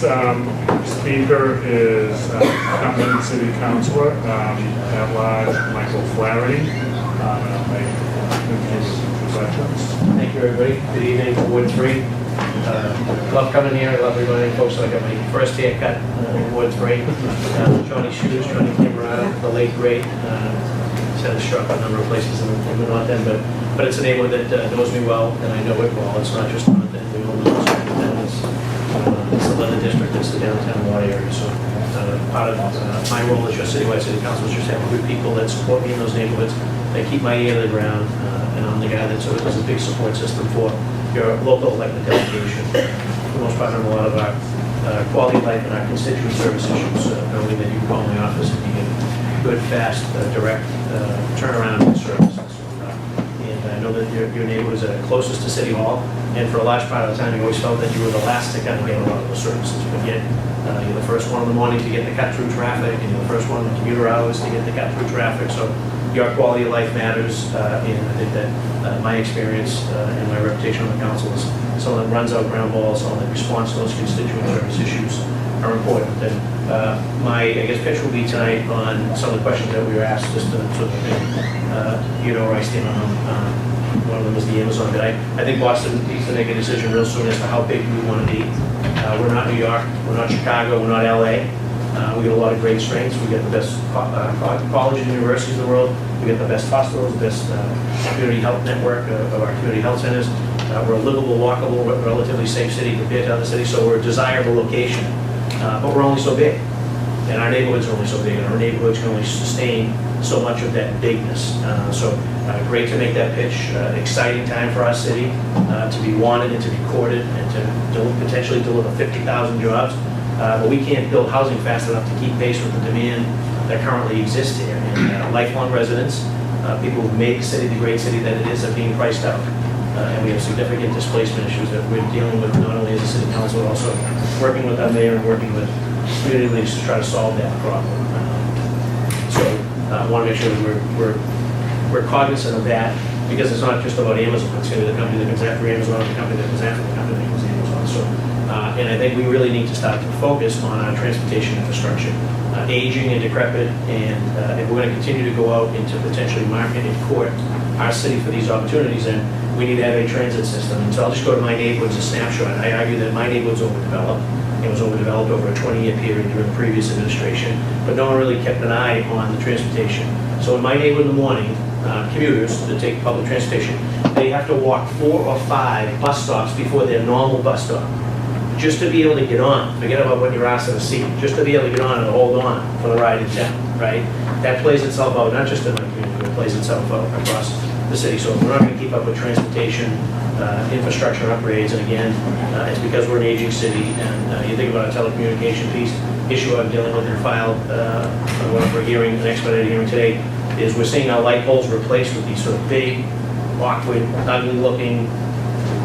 speaker is Cumberland City Councilor at large, Michael Flaherty. And I'll make introductions. Thank you, everybody. Good evening, Ward 3. Love coming here, I love reminding folks that I got my first haircut in Ward 3. Johnny Shoes, Johnny Camerata, the late great. He's had a shop a number of places in the North End, but it's a neighborhood that knows me well, and I know it well. It's not just North End, we all know it's the Leather District, it's the downtown water area. So part of my role as your citywide city council is just having good people that support me in those neighborhoods. They keep my ear to the ground, and I'm the guy that sort of does a big support system for your local elected delegation. For the most part, on a lot of our quality of life and our constituent service issues, knowing that you can call my office and you get good, fast, direct turnaround in services. And I know that your neighborhood is closest to City Hall, and for a large part of the time, you always felt that you were the last to kind of get a lot of those services. But yet, you're the first one in the morning to get the cut-through traffic, and you're the first one in the commuter hours to get the cut-through traffic. So your quality of life matters, and I think that my experience and my reputation on the council is someone that runs out ground balls, someone that responds to those constituent service issues are important. And my, pitch will be tonight on some of the questions that we were asked, just to sort of think, where I stand on them. One of them is the Amazon bid. I think Boston needs to make a decision real soon as to how big we want to be. We're not New York, we're not Chicago, we're not LA. We get a lot of great strengths. We get the best colleges and universities in the world. We get the best hospitals, the best community health network of our community health centers. We're a livable, walkable, relatively safe city compared to other cities, so we're a desirable location. But we're only so big, and our neighborhoods are only so big, and our neighborhoods can only sustain so much of that bigness. So great to make that pitch. Exciting time for our city to be wanted and to be courted and to potentially deliver 50,000 jobs. But we can't build housing fast enough to keep pace with the demand that currently exists here. And lifelong residents, people who've made the city the great city that it is, are being priced out. And we have significant displacement issues that we're dealing with not only as a city council, but also working with our mayor and working with community leaders to try to solve that problem. So I want to make sure that we're cognizant of that, because it's not just about Amazon. It's going to be the company that comes after Amazon, the company that comes after the company that comes Amazon. So, and I think we really need to start to focus on our transportation infrastructure, aging and decrepit, and if we're going to continue to go out into potentially market and court our city for these opportunities, then we need to have a transit system. And so I'll just go to my neighborhood as a snapshot. I argue that my neighborhood's overdeveloped, It was overdeveloped over a 20-year period during the previous administration, but no one really kept an eye on the transportation. So in my neighborhood in the morning, commuters that take public transportation, they have to walk 4 or 5 bus stops before their normal bus stop, just to be able to get on. Forget about when you're asked in a seat, just to be able to get on and hold on for the ride in town, right? That plays itself out, not just in my community, but it plays itself out across the city. So if we're not going to keep up with transportation, infrastructure upgrades, and again, it's because we're an aging city, and you think about a telecommunication piece, issue I'm dealing with and filed, one for a hearing, an expedited hearing today, is we're seeing our light poles replaced with these sort of big, awkward, ugly-looking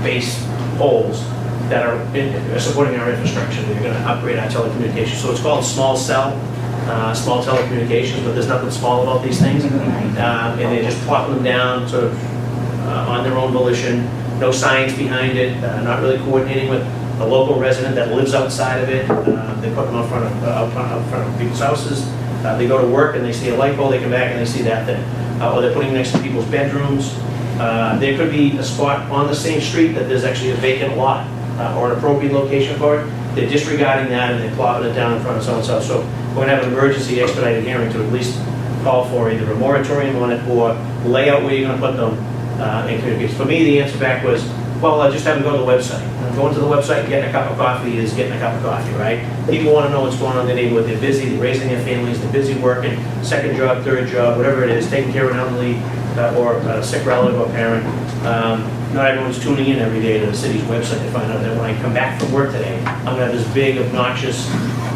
base poles that are supporting our infrastructure. They're going to upgrade our telecommunications. So it's called small cell, small telecommunications, but there's nothing small about these things. And they're just plopping them down sort of on their own volition, no science behind it, not really coordinating with a local resident that lives outside of it. They put them out front of people's houses. They go to work and they see a light pole, they come back and they see that thing. Or they're putting it next to people's bedrooms. There could be a spot on the same street that there's actually a vacant lot or an appropriate location for it. They're disregarding that and they're plopping it down in front of someone's house. So we're gonna have an emergency expedited hearing to at least call for either a moratorium on it or lay out where you're gonna put them in communities. For me, the answer back was, well, just have them go to the website. Going to the website and getting a cup of coffee is getting a cup of coffee, right? People want to know what's going on in their neighborhood. They're busy, they're raising their families, they're busy working, second job, third job, whatever it is, taking care of an elderly or a sick relative or parent. Not everyone's tuning in every day to the city's website to find out that when I come back from work today, I'm going to have this big, obnoxious,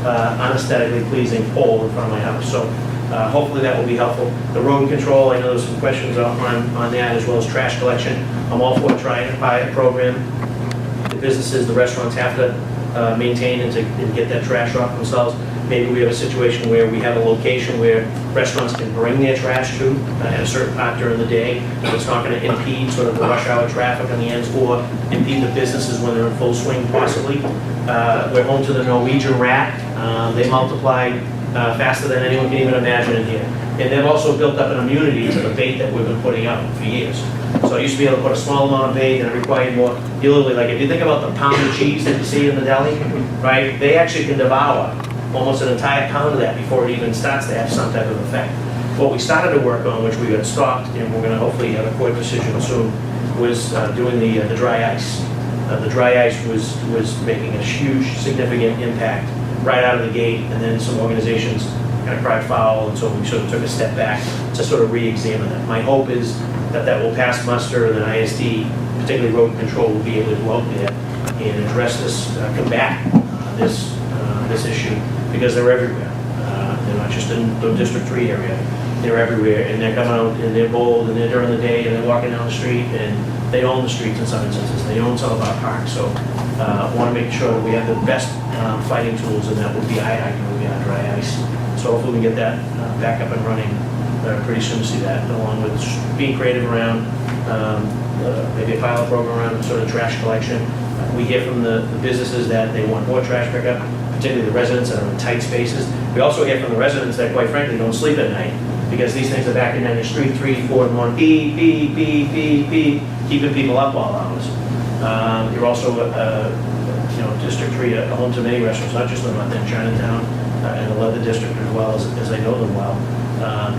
unesthetically pleasing pole in front of my house. So hopefully that will be helpful. The road control, I know there's some questions on that, as well as trash collection. I'm all for trying a pilot program. The businesses, the restaurants have to maintain and get that trash off themselves. Maybe we have a situation where we have a location where restaurants can bring their trash to at a certain part during the day. It's not going to impede sort of the rush hour traffic on the ends or impede the businesses when they're in full swing possibly. We're home to the Norwegian rat. They multiplied faster than anyone can even imagine in here. And they've also built up an immunity to the bait that we've been putting out for years. So I used to be able to put a small amount of bait and it required more. You literally, like if you think about the pound of cheese that you see in the deli, right? They actually can devour almost an entire pound of that before it even starts to have some type of effect. What we started to work on, which we got stopped, and we're going to hopefully have a court decision soon, was doing the dry ice. The dry ice was making a huge, significant impact right out of the gate, and then some organizations kind of cried foul, and so we sort of took a step back to sort of re-examine that. My hope is that that will pass muster, and that ISD, particularly road control, will be able to go out there and address this, combat this issue, because they're everywhere. They're not just in the District 3 area, they're everywhere, and they're coming out and they're bold, and they're during the day, and they're walking down the street, and they own the streets in some instances. They own some of our parks, so I want to make sure that we have the best fighting tools, and that would be our dry ice. So hopefully we get that back up and running pretty soon to see that, along with being creative around maybe a pilot program around sort of trash collection. We hear from the businesses that they want more trash pickup, particularly the residents that are in tight spaces. We also hear from the residents that, quite frankly, don't sleep at night because these things are backing down your street 3, 4 in the morning, beep, beep, beep, beep, beep, keeping people up all hours. You're also, District 3, a home to many restaurants, not just the North End, Chinatown, and the Leather District as well, as I know them well.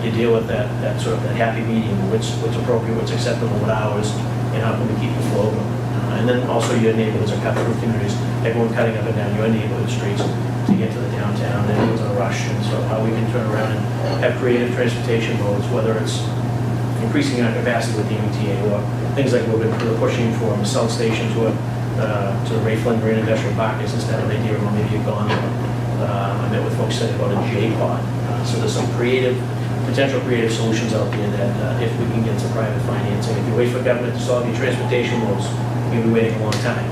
You deal with that sort of that happy medium, what's appropriate, what's acceptable, what hours, and how can we keep the flow going. And then also your neighborhoods are cut through communities, everyone cutting up and down your neighborhood streets to get to the downtown, and everyone's in a rush. And so how we can turn around and have creative transportation modes, whether it's increasing our capacity with the MTA or things like we've been pushing from a South Station to the Ray Flynn Green Industrial Park is instead of an idea of maybe a gondola. I met with folks today about a J-pod. So there's some potential creative solutions out there that if we can get some private financing. If you wait for government to solve your transportation woes, you'll be waiting a long time.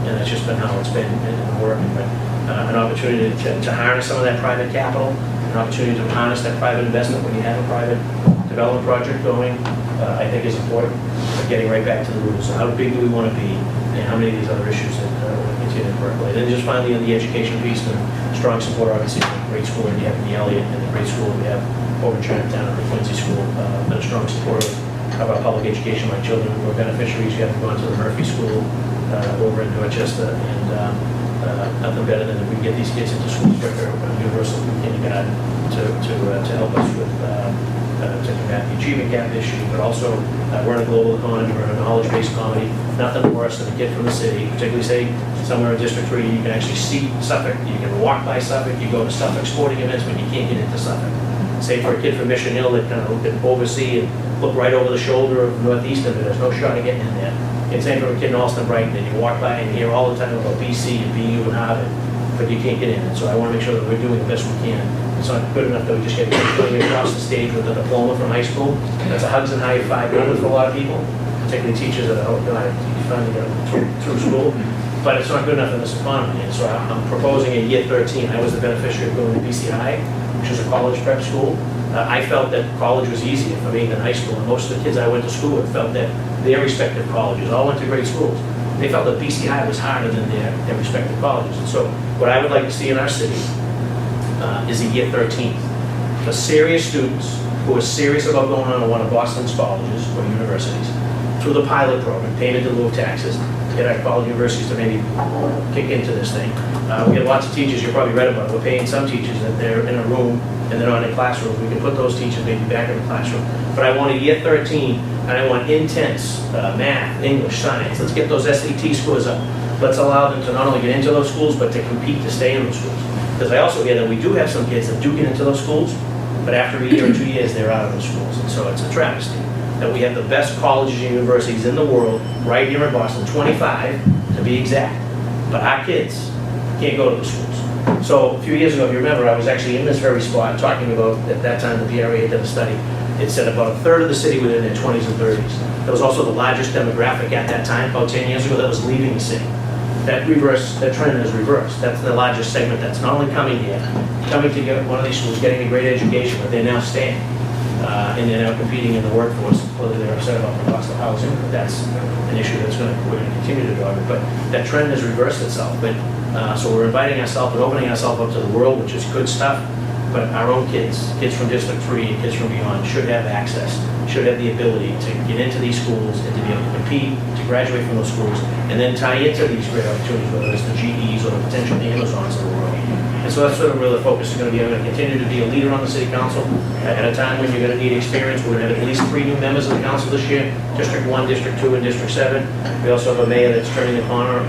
And that's just been how it's been working. But an opportunity to harness some of that private capital, an opportunity to harness that private investment when you have a private development project going, I think is important. But getting right back to the roots. So how big do we want to be, and how many of these other issues that we continue to percolate. And just finally on the education piece, and strong support obviously for the great school that you have in the Elliott and the great school that we have over in Chinatown at the Quincy School. Been a strong supporter of our public education. My children were beneficiaries. You haven't gone to the Murphy School over in Dorchester, and nothing better than if we can get these kids into schools quicker, universal kindergarten, to help us with, to combat the achievement gap issue, but also, we're in a global economy, we're in a knowledge-based economy, nothing worse than a kid from the city, particularly say somewhere in District 3, you can actually see Suffolk, you can walk by Suffolk, you go to Suffolk sporting events, but you can't get into Suffolk. Say for a kid from Mission Hill that kind of can oversee and look right over the shoulder of Northeastern, but there's no shot of getting in there. And same for a kid in Alston Brighton, and you walk by and hear all the time about BC and BU and Harvard, but you can't get in. And so I want to make sure that we're doing the best we can. It's not good enough that we just get going across the stage with a diploma from high school. That's a hugs and high five moment for a lot of people, particularly teachers that are, oh God, you finally got through school. But it's not good enough in this economy. And so I'm proposing in year 13, I was the beneficiary of going to BC High, which is a college prep school. I felt that college was easier for me than high school, and most of the kids I went to school with felt that their respective colleges, all went to great schools, they felt that BC High was harder than their respective colleges. And so what I would like to see in our city is a year 13 for serious students who are serious about going on to one of Boston's colleges or universities through the pilot program, payment in lieu of taxes, to get our college universities to maybe kick into this thing. We have lots of teachers, you probably read about it, we're paying some teachers that they're in a room and they're not in a classroom. We can put those teachers maybe back in the classroom. But I want a year 13, and I want intense math, English, science. Let's get those SAT scores up. Let's allow them to not only get into those schools, but to compete to stay in those schools. Because I also hear that we do have some kids that do get into those schools, but after a year or 2 years, they're out of those schools. And so it's a travesty that we have the best colleges and universities in the world right here in Boston, 25 to be exact. But our kids can't go to the schools. So a few years ago, if you remember, I was actually in this very spot talking about, at that time, the PRA had done a study. It said about a third of the city within their 20s and 30s. That was also the largest demographic at that time, about 10 years ago, that was leaving the city. That trend is reversed. That's the largest segment that's not only coming here, coming to get one of these schools, getting a great education, but they're now staying. And they're now competing in the workforce, whether they're upset about the cost of housing. That's an issue we're going to continue to drive it. But that trend has reversed itself. But so we're inviting ourselves and opening ourselves up to the world, which is good stuff. But our own kids from District 3 and kids from beyond should have access, should have the ability to get into these schools and to be able to compete, to graduate from those schools, and then tie into these great opportunities, whether it's the GEs or the potential Amazons of the world. And so that's sort of where the focus is going to be. I'm going to continue to be a leader on the city council. At a time when you're going to need experience, we're going to have at least 3 new members of the council this year, District 1, District 2, and District 7. We also have a mayor that's turning the corner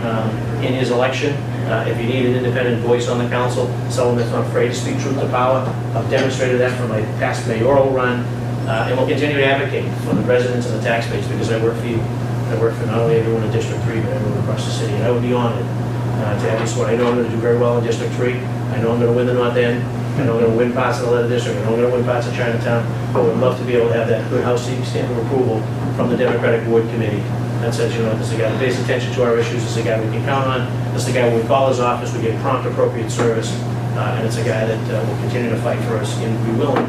in his election. If you need an independent voice on the council, someone that's not afraid to speak truth to power, I've demonstrated that from my past mayoral run, and we'll continue to advocate for the residents and the taxpayers because I work for you. I work for not only everyone in District 3, but everyone across the city. And I would be honored to have you support. I know I'm going to do very well in District 3. I know I'm going to win the North End. I know I'm going to win parts of the Leather District. I know I'm going to win parts of Chinatown. But we'd love to be able to have that good housekeeping stamp of approval from the Democratic Ward Committee that says, you know, this is a guy that pays attention to our issues. This is a guy we can count on. This is a guy when we call his office, we get prompt, appropriate service. And it's a guy that will continue to fight for us and be willing,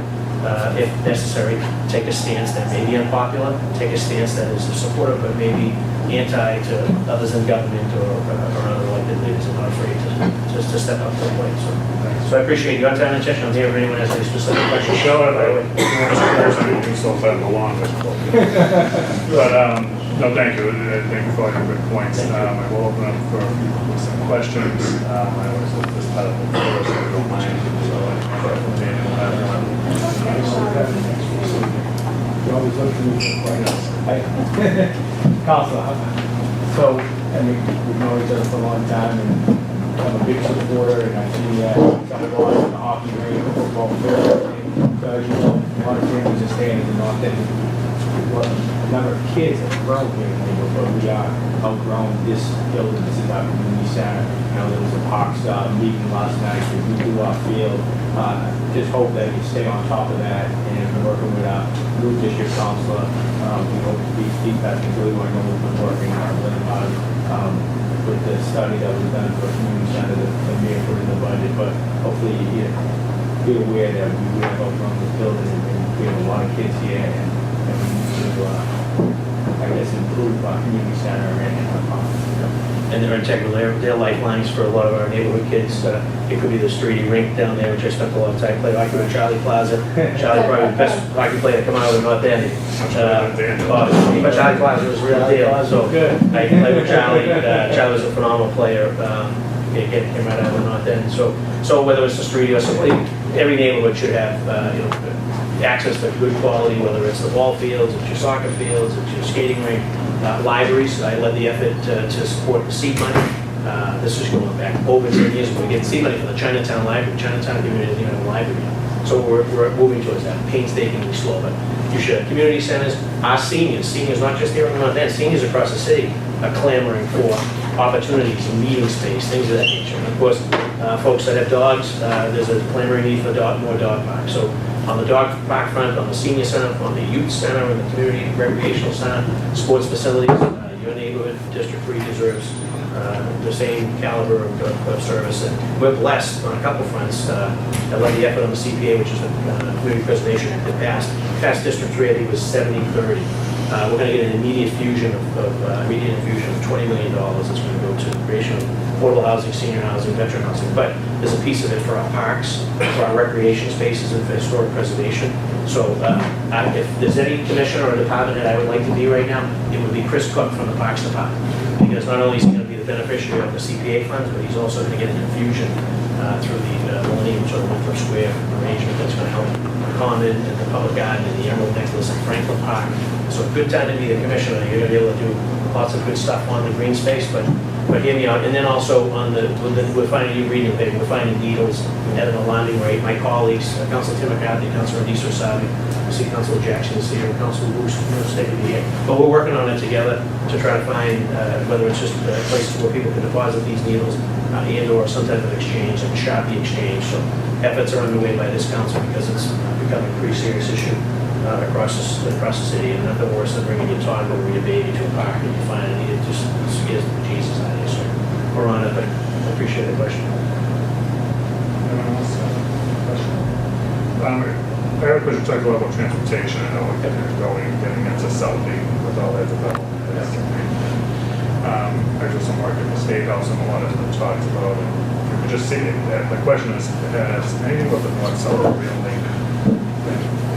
if necessary, take a stance that may be unpopular, take a stance that is supportive but maybe anti to others in government or other elected leaders. I'm not afraid to step up to the plate. So I appreciate your time and attention. I'm here if anyone has any specific questions. Show it, you still have the longest book. But, no, thank you. Thank you for all your good points. I will open up for some questions. I always look this part of the floor, so I don't mind. So Daniel will have one. You always look for me. Counselor, so, I mean, we've known each other for a long time, and I'm a big supporter, and I see some of on the hockey rink, the football field. So, as you know, a lot of families are staying in the North End. Well, a number of kids have grown here in the neighborhood, but we are outgrown this building. This is our community center. You know, there was a Parks meeting last night to redo our field. Just hope that you stay on top of that, and we're working with our new district councilor. We hope to be feedback and really want to know we've been working really hard with the study that was done for community center that may have put in the budget, but hopefully you be aware that we have outgrown this building and we have a lot of kids here and we need to, I guess, improve our community center and our park. And they're integral. They're lifelines for a lot of our neighborhood kids. It could be the Streety Rink down there, which I spent a lot of time playing hockey with Charlie Plaza. Charlie probably the best hockey player to come out of the North End. But Charlie Plaza was a real deal. So I played with Charlie. Charlie was a phenomenal player. get him right out of the north end. So whether it's the street or something, every neighborhood should have, access to good quality, whether it's the ball fields, it's your soccer fields, it's your skating rink, libraries. I led the effort to support the seed money. This is going back over 10 years ago. We get seed money from the Chinatown Library. Chinatown community doesn't even have a library yet. So we're moving towards that, painstakingly slow, but you should. Community centers, our seniors not just here in the North End, seniors across the city are clamoring for opportunities, meeting space, things of that nature. And of course, folks that have dogs, there's a clamoring need for more dog parks. So on the dog park front, on the senior center, on the youth center, and the community recreational center, sports facilities, your neighborhood, District 3 deserves the same caliber of service. And we're blessed on a couple fronts. I led the effort on the CPA, which is the Community Preservation Act that passed District 3, I think it was 70-30. We're going to get an immediate infusion of $20 million that's going to go to the creation of affordable housing, senior housing, veteran housing. But there's a piece of it for our parks, for our recreation spaces, and for historic preservation. So if there's any commissioner or department head I would like to be right now, it would be Chris Cook from the Parks Department. Because not only is he going to be the beneficiary of the CPA funds, but he's also going to get an infusion through the Millennium sort of Winthrop Square arrangement that's going to help the Common and the Public Garden and the Emerald Necklace and Franklin Park. So good time to be the commissioner. You're going to be able to do lots of good stuff on the green space, but hear me out. And then also on we're finding new reading paper, we're finding needles at an alarming rate. My colleagues, Councilor Tim McCarthy, Councilor Adisa Sabi, see Councilor Jackson is here, Councilor Bruce, State of the here. But we're working on it together to try to find whether it's just places where people can deposit these needles and/or some type of exchange, like a Sharpie exchange. So efforts are underway by this council because it's becoming a pretty serious issue across the city, and nothing worse than bringing your toddler or your baby to a park and you find it just scares the Jesus out of you. So we're on it, but I appreciate the question. Anyone else have a question? I have a question, talk about transportation. I know we're getting into Southie with all that development. There's some work at the State House and a lot of them talks about it. You could just see it. The question is, has anything about the North-South Rail Link,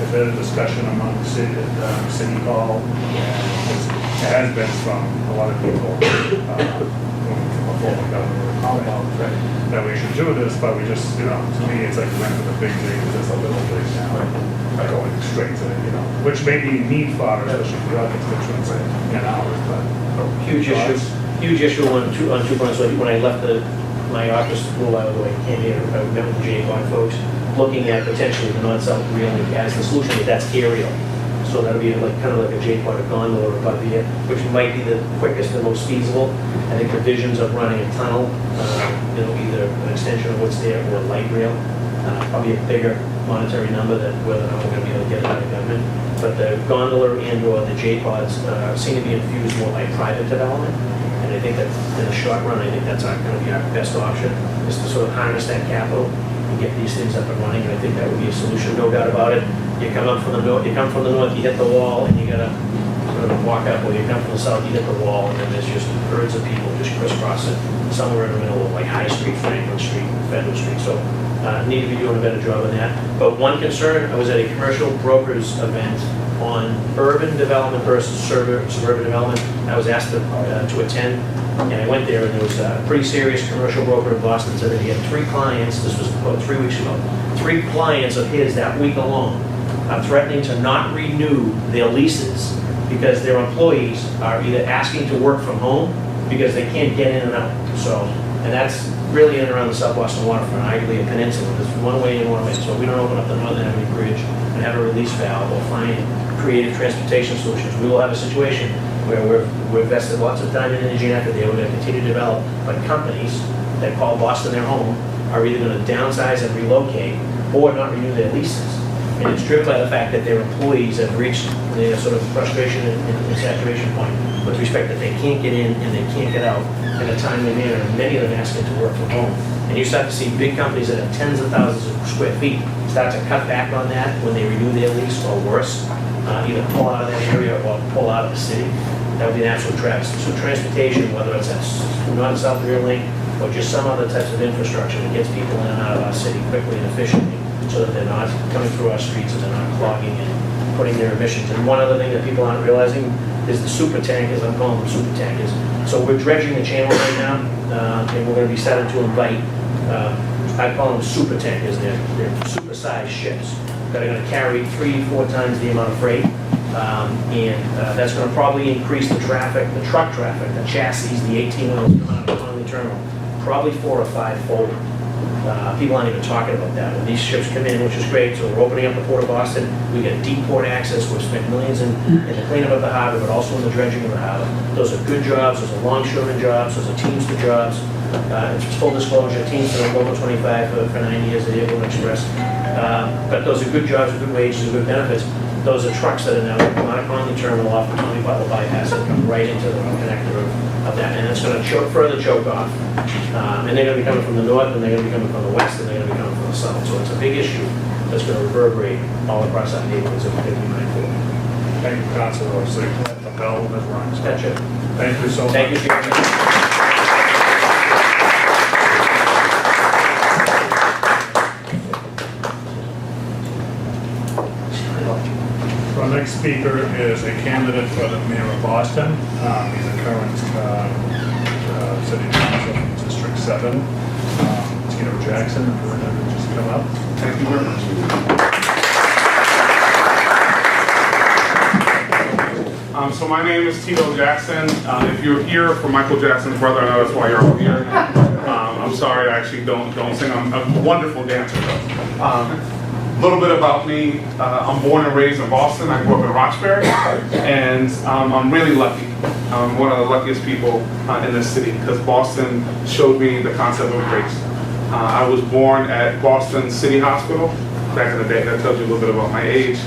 is there a discussion among the city hall? It has been from a lot of people, from a former governor, that we should do this, but we just, to me, it's like we went to the big thing, just a little thing now, going straight to, which may be need for, especially for our constituents in ours, but. Huge issue on two fronts. So when I left my office a little while ago, I came here, I met with the J-Pod folks, looking at potentially the North-South Rail Link as the solution, but that's aerial. So that'll be kind of like a J-Pod or gondola above here, which might be the quickest and most feasible. I think the visions of running a tunnel, either an extension of what's there or a light rail, probably a bigger monetary number than whether or not we're going to be able to get it out of government. But the gondola and/or the J-Pods seem to be infused more by private development. And I think that in the short run, I think that's going to be our best option, is to sort of harness that capital and get these things up and running. And I think that would be a solution, no doubt about it. You come from the north, you hit the wall, and you got to sort of walk up, or you come from the south, you hit the wall, and then there's just herds of people just crisscross it somewhere in the middle of like High Street, Franklin Street, Federal Street. So need to be doing a better job on that. But one concern, I was at a commercial brokers event on urban development versus suburban development. I was asked to attend, and I went there, and there was a pretty serious commercial broker in Boston said that he had 3 clients, this was about 3 weeks ago, 3 clients of his that week alone are threatening to not renew their leases because their employees are either asking to work from home because they can't get in and out. So, and that's really in and around the South Boston waterfront, arguably a peninsula. There's one way in, one way. So we don't open up the Northern Avenue Bridge and have a release valve or find creative transportation solutions. We will have a situation where we've invested lots of time and energy and effort there. We're going to continue to develop, but companies that call Boston their home are either going to downsize and relocate or not renew their leases. And it's driven by the fact that their employees have reached their sort of frustration and saturation point with respect that they can't get in and they can't get out in a timely manner, and many of them asking to work from home. And you start to see big companies that have tens of thousands of square feet start to cut back on that when they renew their lease, or worse, either pull out of that area or pull out of the city. That would be an absolute travesty. So transportation, whether it's at North and South Rail Link or just some other types of infrastructure that gets people in and out of our city quickly and efficiently, so that they're not coming through our streets and they're not clogging and putting their emissions. And one other thing that people aren't realizing is the super tankers, I'm calling them super tankers. So we're dredging the channel right now, and we're gonna be starting to invite, I call them super tankers, they're super-sized ships that are gonna carry 3-4 times the amount of freight. And that's gonna probably increase the traffic, the truck traffic, the chassis, the 18-wheels come out of the Conley terminal, probably 4 or 5-fold. People aren't even talking about that. When these ships come in, which is great, so we're opening up the Port of Boston, we get deep port access, we've spent millions in the cleanup of the harbor, but also in the dredging of the harbor. Those are good jobs, those are longshoreman jobs, those are Teamster jobs. It's full disclosure, Teamster on Global 25 for 9 years, the Airborne Express. But those are good jobs, good wages, and good benefits. Those are trucks that are now coming out of Conley terminal off the Tony Butler bypass and come right into the connector of that. And it's going to further choke off. And they're going to be coming from the north, and they're going to be coming from the west, and they're going to be coming from the south. So it's a big issue that's going to reverberate all across our neighborhoods that we have to be mindful of. Thank you, Councilor. So you let the bell that rings. That's it. Thank you so much. Thank you for your time. Our next speaker is a candidate for the mayor of Boston. He's a current city council from District 7. Tito Jackson, if you would just come up. Thank you very much. So my name is Tito Jackson. If you're here for Michael Jackson's brother, I know that's why you're all here. I'm sorry, I actually don't sing. I'm a wonderful dancer though. A little bit about me. I'm born and raised in Boston. I grew up in Roxbury, and I'm really lucky. I'm one of the luckiest people in this city because Boston showed me the concept of grace. I was born at Boston City Hospital back in the day. That tells you a little bit about my age.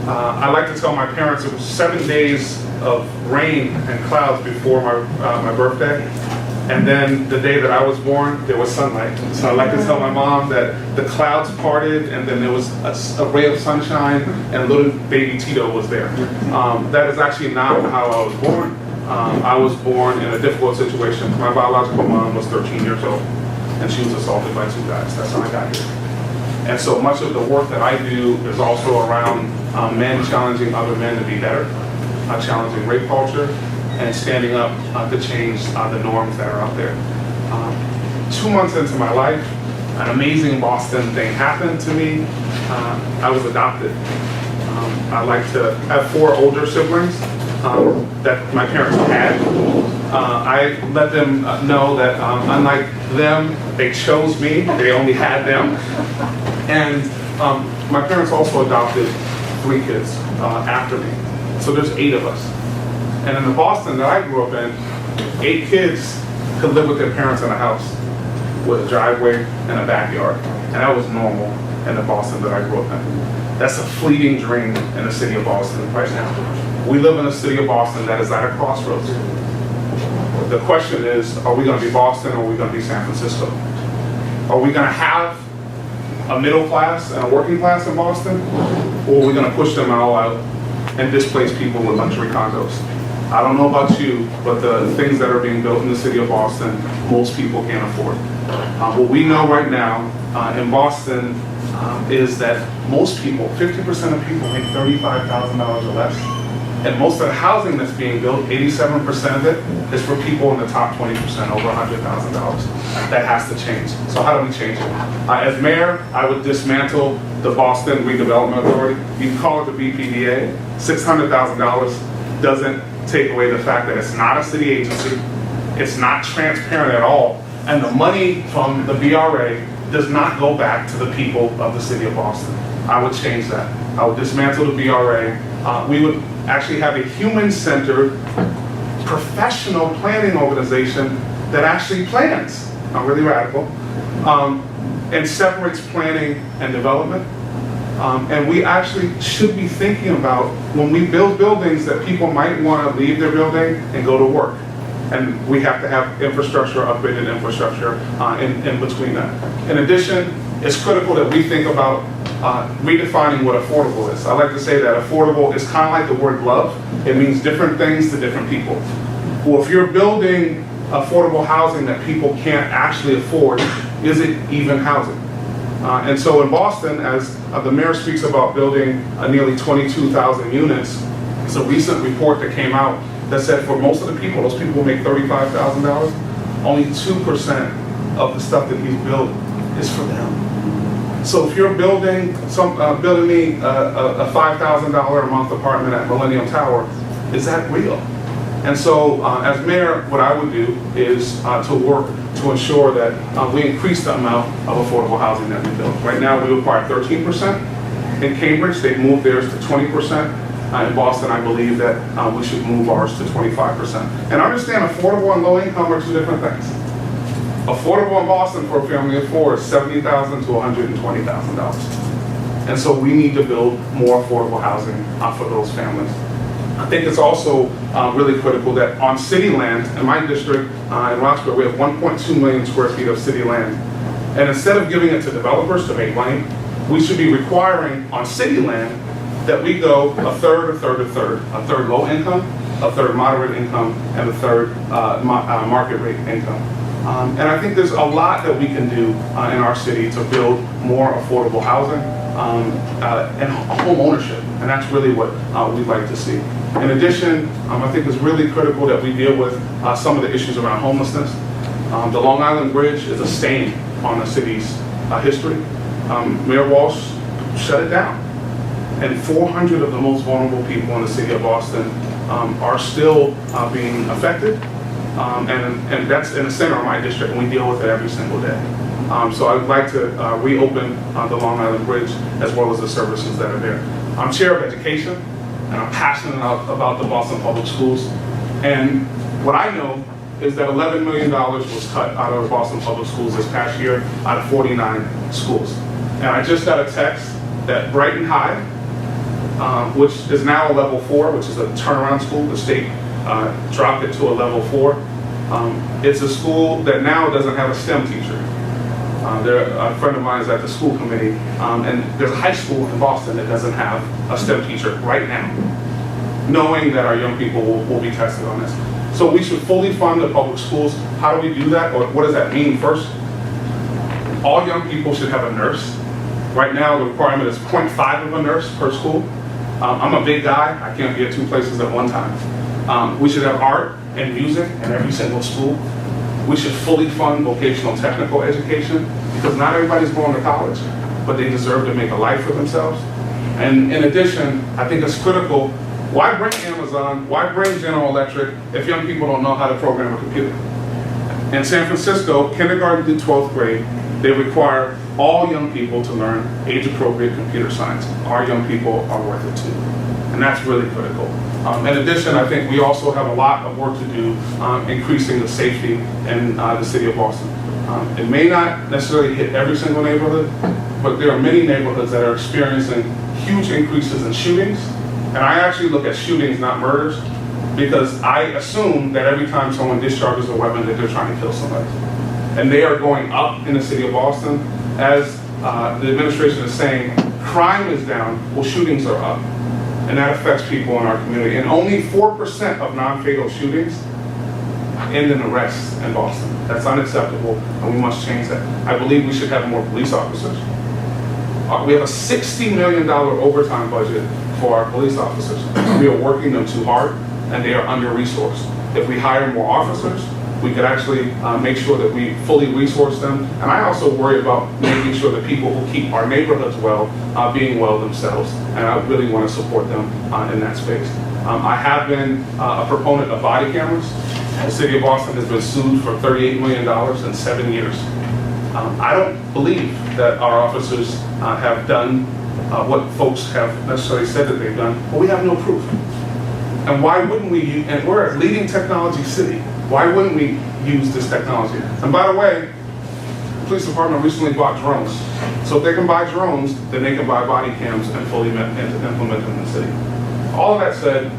I like to tell my parents it was 7 days of rain and clouds before my birthday. And then the day that I was born, there was sunlight. So I like to tell my mom that the clouds parted and then there was a ray of sunshine and little baby Tito was there. That is actually not how I was born. I was born in a difficult situation. My biological mom was 13 years old and she was assaulted by 2 guys. That's how I got here. And so much of the work that I do is also around men challenging other men to be better, challenging rape culture, and standing up to change the norms that are out there. 2 months into my life, an amazing Boston thing happened to me. I was adopted. I have 4 older siblings that my parents had. I let them know that unlike them, they chose me, they only had them. And my parents also adopted 3 kids after me. So there's 8 of us. And in the Boston that I grew up in, 8 kids could live with their parents in a house with a driveway and a backyard. And that was normal in the Boston that I grew up in. That's a fleeting dream in the city of Boston right now. We live in a city of Boston that is at a crossroads. The question is, are we going to be Boston or are we going to be San Francisco? Are we going to have a middle class and a working class in Boston? Or are we going to push them all out and displace people with luxury condos? I don't know about you, but the things that are being built in the city of Boston, most people can't afford. What we know right now in Boston is that most people, 50% of people make $35,000 or less. And most of the housing that's being built, 87% of it, is for people in the top 20%, over $100,000. That has to change. So how do we change it? As mayor, I would dismantle the Boston Redevelopment Authority. You can call it the BPDA. $600,000 doesn't take away the fact that it's not a city agency. It's not transparent at all. And the money from the BRA does not go back to the people of the city of Boston. I would change that. I would dismantle the BRA. We would actually have a human-centered, professional planning organization that actually plans. I'm really radical. And separates planning and development. And we actually should be thinking about when we build buildings that people might want to leave their building and go to work. And we have to have infrastructure, upgraded infrastructure in between that. In addition, it's critical that we think about redefining what affordable is. I like to say that affordable is kind of like the word love. It means different things to different people. Well, if you're building affordable housing that people can't actually afford, is it even housing? And so in Boston, as the mayor speaks about building nearly 22,000 units, it's a recent report that came out that said for most of the people, those people who make $35,000, only 2% of the stuff that he's built is for them. So if you're building me a $5,000 a month apartment at Millennium Tower, is that real? And so as mayor, what I would do is to work to ensure that we increase the amount of affordable housing that we build. Right now, we require 13%. In Cambridge, they've moved theirs to 20%. In Boston, I believe that we should move ours to 25%. And understand, affordable and low income are two different things. Affordable in Boston for a family of four is $70,000 to $120,000. And so we need to build more affordable housing for those families. I think it's also really critical that on city land, in my district, in Roxbury, we have 1.2 million square feet of city land. And instead of giving it to developers to make money, we should be requiring on city land that we go a third, a third, a third. A third low income, a third moderate income, and a third market rate income. And I think there's a lot that we can do in our city to build more affordable housing and home ownership. And that's really what we'd like to see. In addition, I think it's really critical that we deal with some of the issues around homelessness. The Long Island Bridge is a stain on the city's history. Mayor Walsh shut it down. And 400 of the most vulnerable people in the city of Boston are still being affected. And that's in the center of my district, and we deal with it every single day. So I would like to reopen the Long Island Bridge as well as the services that are there. I'm chair of education, and I'm passionate about the Boston Public Schools. And what I know is that $11 million was cut out of Boston Public Schools this past year out of 49 schools. And I just got a text that Brighton High, which is now a level 4, which is a turnaround school, the state dropped it to a level 4. It's a school that now doesn't have a STEM teacher. A friend of mine is at the school committee, and there's a high school in Boston that doesn't have a STEM teacher right now, knowing that our young people will be tested on this. So we should fully fund the public schools. How do we do that, or what does that mean? First, all young people should have a nurse. Right now, the requirement is 0.5 of a nurse per school. I'm a big guy. I can't be at 2 places at one time. We should have art and music in every single school. We should fully fund vocational technical education because not everybody's going to college, but they deserve to make a life for themselves. And in addition, I think it's critical, why bring Amazon, why bring General Electric if young people don't know how to program a computer? In San Francisco, kindergarten through 12th grade, they require all young people to learn age-appropriate computer science. Our young people are worth it too. And that's really critical. In addition, I think we also have a lot of work to do increasing the safety in the city of Boston. It may not necessarily hit every single neighborhood, but there are many neighborhoods that are experiencing huge increases in shootings. And I actually look at shootings, not murders, because I assume that every time someone discharges a weapon that they're trying to kill somebody. And they are going up in the city of Boston. As the administration is saying, crime is down, well, shootings are up. And that affects people in our community. And only 4% of non-fatal shootings end in arrests in Boston. That's unacceptable, and we must change that. I believe we should have more police officers. We have a $60 million overtime budget for our police officers. We are working them too hard, and they are under-resourced. If we hire more officers, we could actually make sure that we fully resource them. And I also worry about making sure that people who keep our neighborhoods well, being well themselves. And I really want to support them in that space. I have been a proponent of body cameras. The city of Boston has been sued for $38 million in 7 years. I don't believe that our officers have done what folks have necessarily said that they've done, but we have no proof. And why wouldn't we, and we're a leading technology city, why wouldn't we use this technology? And by the way, the police department recently bought drones. So if they can buy drones, then they can buy body cams and fully implement them in the city. All of that said,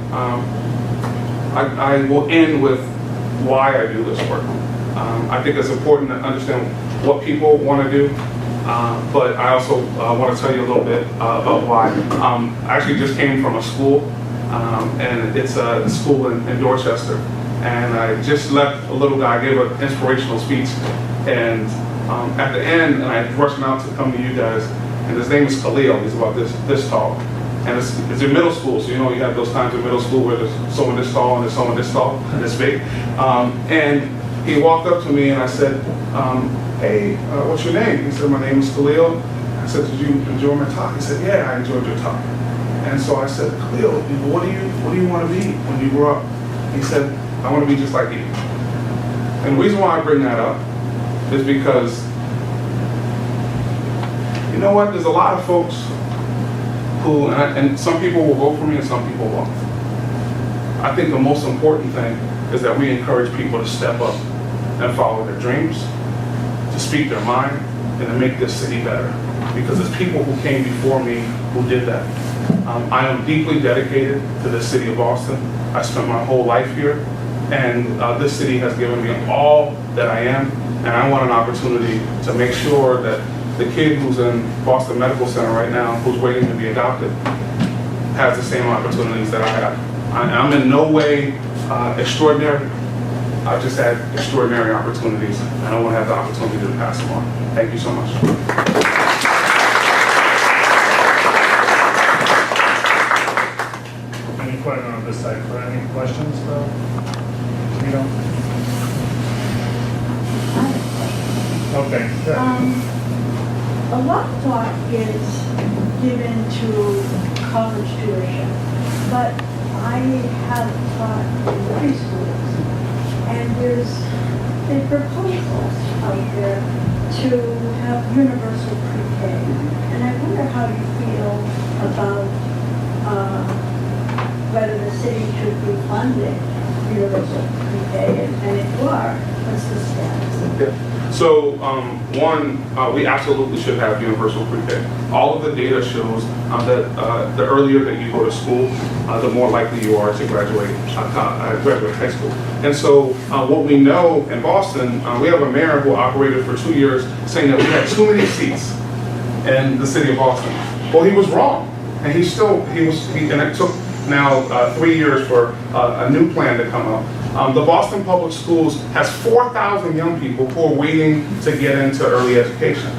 I will end with why I do this work. I think it's important to understand what people want to do, but I also want to tell you a little bit about why. I actually just came from a school, and it's a school in Dorchester. And I just left a little guy, I gave an inspirational speech, and at the end, and I rushed him out to come to you guys, and his name is Khalil. He's about this tall. And it's in middle school, so you know you have those times in middle school where there's someone this tall and there's someone this tall and this big. And he walked up to me and I said, hey, what's your name? He said, my name is Khalil. I said, did you enjoy my talk? He said, yeah, I enjoyed your talk. And so I said, Khalil, what do you want to be when you grow up? He said, I want to be just like you. And the reason why I bring that up is because, you know what, there's a lot of folks who, and some people will vote for me and some people won't. I think the most important thing is that we encourage people to step up and follow their dreams, to speak their mind, and to make this city better. Because it's people who came before me who did that. I am deeply dedicated to the city of Boston. I spent my whole life here, and this city has given me all that I am, and I want an opportunity to make sure that the kid who's in Boston Medical Center right now, who's waiting to be adopted, has the same opportunities that I have. I'm in no way extraordinary. I've just had extraordinary opportunities, and I want to have the opportunity to pass them on. Thank you so much. Any question on this side? Any questions, though? You don't? Okay. good. A lot of thought is given to college tuition, but I have taught in preschools, and there's been proposals out there to have universal pre-K. And I wonder how you feel about whether the city should be funding universal pre-K, and if you are, what's the status? So, one, we absolutely should have universal pre-K. All of the data shows that the earlier that you go to school, the more likely you are to graduate high school. And so, what we know in Boston, we have a mayor who operated for 2 years saying that we had too many seats in the city of Boston. Well, he was wrong, and and it took now 3 years for a new plan to come up. The Boston Public Schools has 4,000 young people who are waiting to get into early education.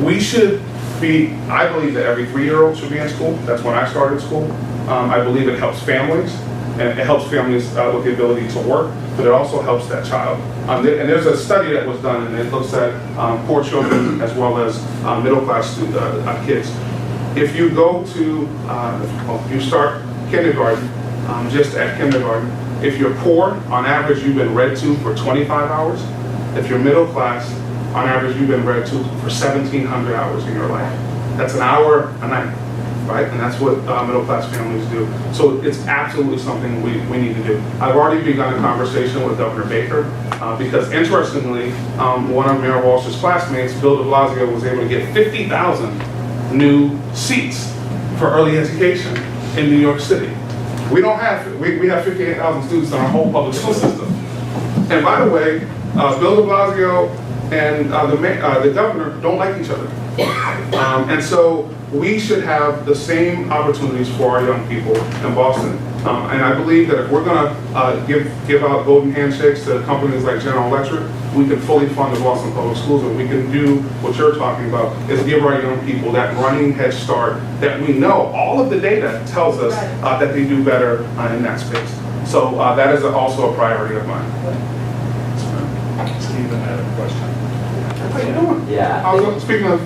We should be, I believe that every 3-year-old should be in school. That's when I started school. I believe it helps families, and it helps families with the ability to work, but it also helps that child. And there's a study that was done, and it looks at poor children as well as middle-class kids. If you go to, you start kindergarten, just at kindergarten, if you're poor, on average, you've been read to for 25 hours. If you're middle class, on average, you've been read to for 1,700 hours in your life. That's an hour a night, right? And that's what middle class families do. So it's absolutely something we need to do. I've already begun a conversation with Governor Baker because interestingly, one of Mayor Walsh's classmates, Bill de Blasio, was able to get 50,000 new seats for early education in New York City. We have 58,000 students in our whole public school system. And by the way, Bill de Blasio and the governor don't like each other. And so we should have the same opportunities for our young people in Boston. And I believe that if we're gonna give out golden handshakes to companies like General Electric, we can fully fund the Boston Public Schools, and we can do what you're talking about, is give our young people that running head start that we know, all of the data tells us that they do better in that space. So that is also a priority of mine. Stephen had a question. How you doing? Yeah. I was speaking of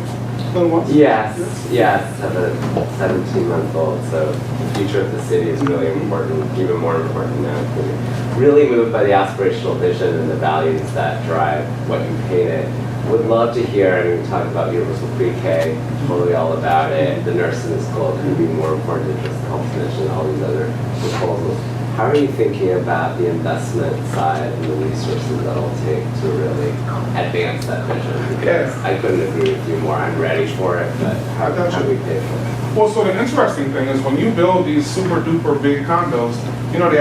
little ones. Yes, I have a 17-month-old, so the future of the city is really important, even more important now. Really moved by the aspirational vision and the values that drive what you painted. Would love to hear, I mean, we talked about universal pre-K, totally all about it. The nurses school could be more important than just health finish and all these other proposals. How are you thinking about the investment side and the resources that it'll take to really advance that vision? Because I couldn't agree with you more. I'm ready for it, but how do we pay for it? Well, so the interesting thing is when you build these super duper big condos, you know,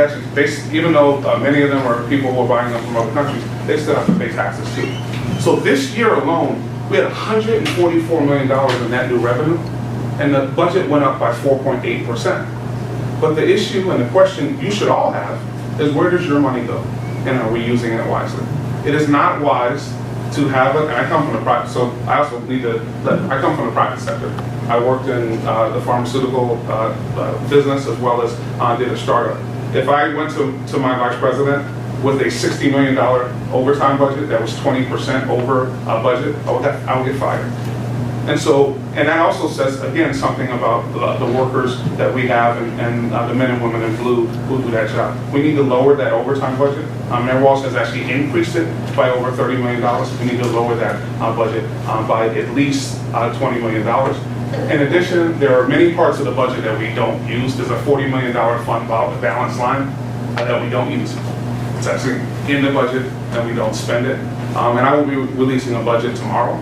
even though many of them are people who are buying them from other countries, they still have to pay taxes too. So this year alone, we had $144 million in net new revenue, and the budget went up by 4.8%. But the issue and the question you should all have is, where does your money go? And are we using it wisely? It is not wise to have it, and I come from the private, so I also need to, I come from the private sector. I worked in the pharmaceutical business as well as did a startup. If I went to my vice president with a $60 million overtime budget that was 20% over budget, I would get fired. And so, and that also says, again, something about the workers that we have and the men and women in blue who do that job. We need to lower that overtime budget. Mayor Walsh has actually increased it by over $30 million. We need to lower that budget by at least $20 million. In addition, there are many parts of the budget that we don't use. There's a $40 million fund balance line that we don't use. It's actually in the budget and we don't spend it. And I will be releasing a budget tomorrow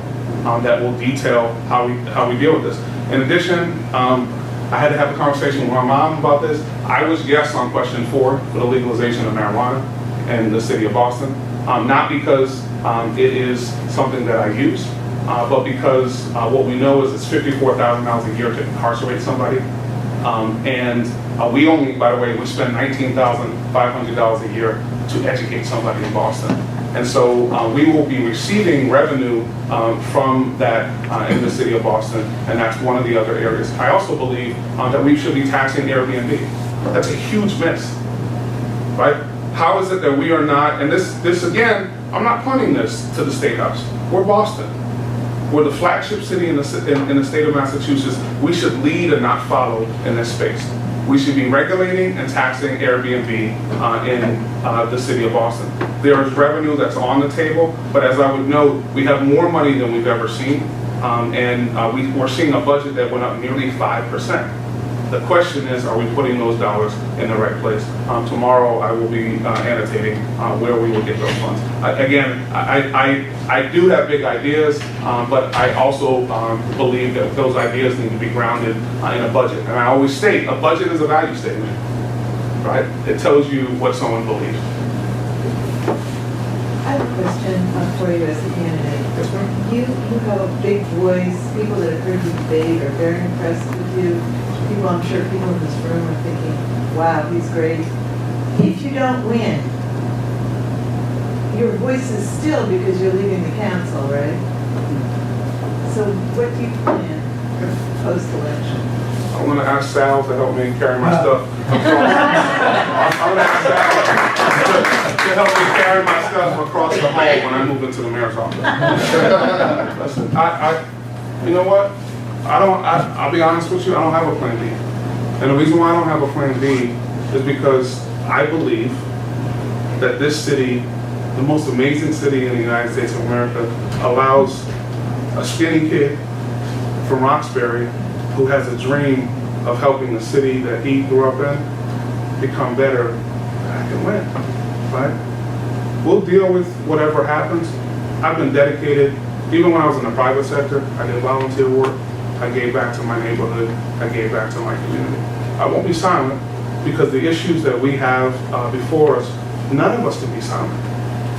that will detail how we deal with this. In addition, I had to have a conversation with my mom about this. I was yes on question 4 for the legalization of marijuana in the city of Boston. Not because it is something that I use, but because what we know is it's $54,000 a year to incarcerate somebody. And we only, by the way, we spend $19,500 a year to educate somebody in Boston. And so we will be receiving revenue from that in the city of Boston, and that's one of the other areas. I also believe that we should be taxing Airbnb. That's a huge miss, right? How is it that we are not, and this again, I'm not punting this to the State House. We're Boston. We're the flagship city in the state of Massachusetts. We should lead and not follow in this space. We should be regulating and taxing Airbnb in the city of Boston. There is revenue that's on the table, but as I would note, we have more money than we've ever seen, and we're seeing a budget that went up nearly 5%. The question is, are we putting those dollars in the right place? Tomorrow I will be annotating where we will get those funds. Again, I do have big ideas, but I also believe that those ideas need to be grounded in a budget. And I always state, a budget is a value statement, right? It tells you what someone believes. I have a question for you as a candidate. You have a big voice. People that have heard you debate are very impressed with you. People, I'm sure people in this room are thinking, wow, he's great. If you don't win, your voice is still because you're leaving the council, right? So what do you plan for post-election? I'm going to ask Sal to help me carry my stuff across. I'm going to ask Sal to help me carry my stuff across the hall when I move into the mayor's office. Listen, you know what? I'll be honest with you, I don't have a plan B. And the reason why I don't have a plan B is because I believe that this city, the most amazing city in the United States of America, allows a skinny kid from Roxbury who has a dream of helping the city that he grew up in become better, I can win, right? We'll deal with whatever happens. I've been dedicated, even when I was in the private sector, I did volunteer work. I gave back to my neighborhood, I gave back to my community. I won't be silent because the issues that we have before us, none of us can be silent.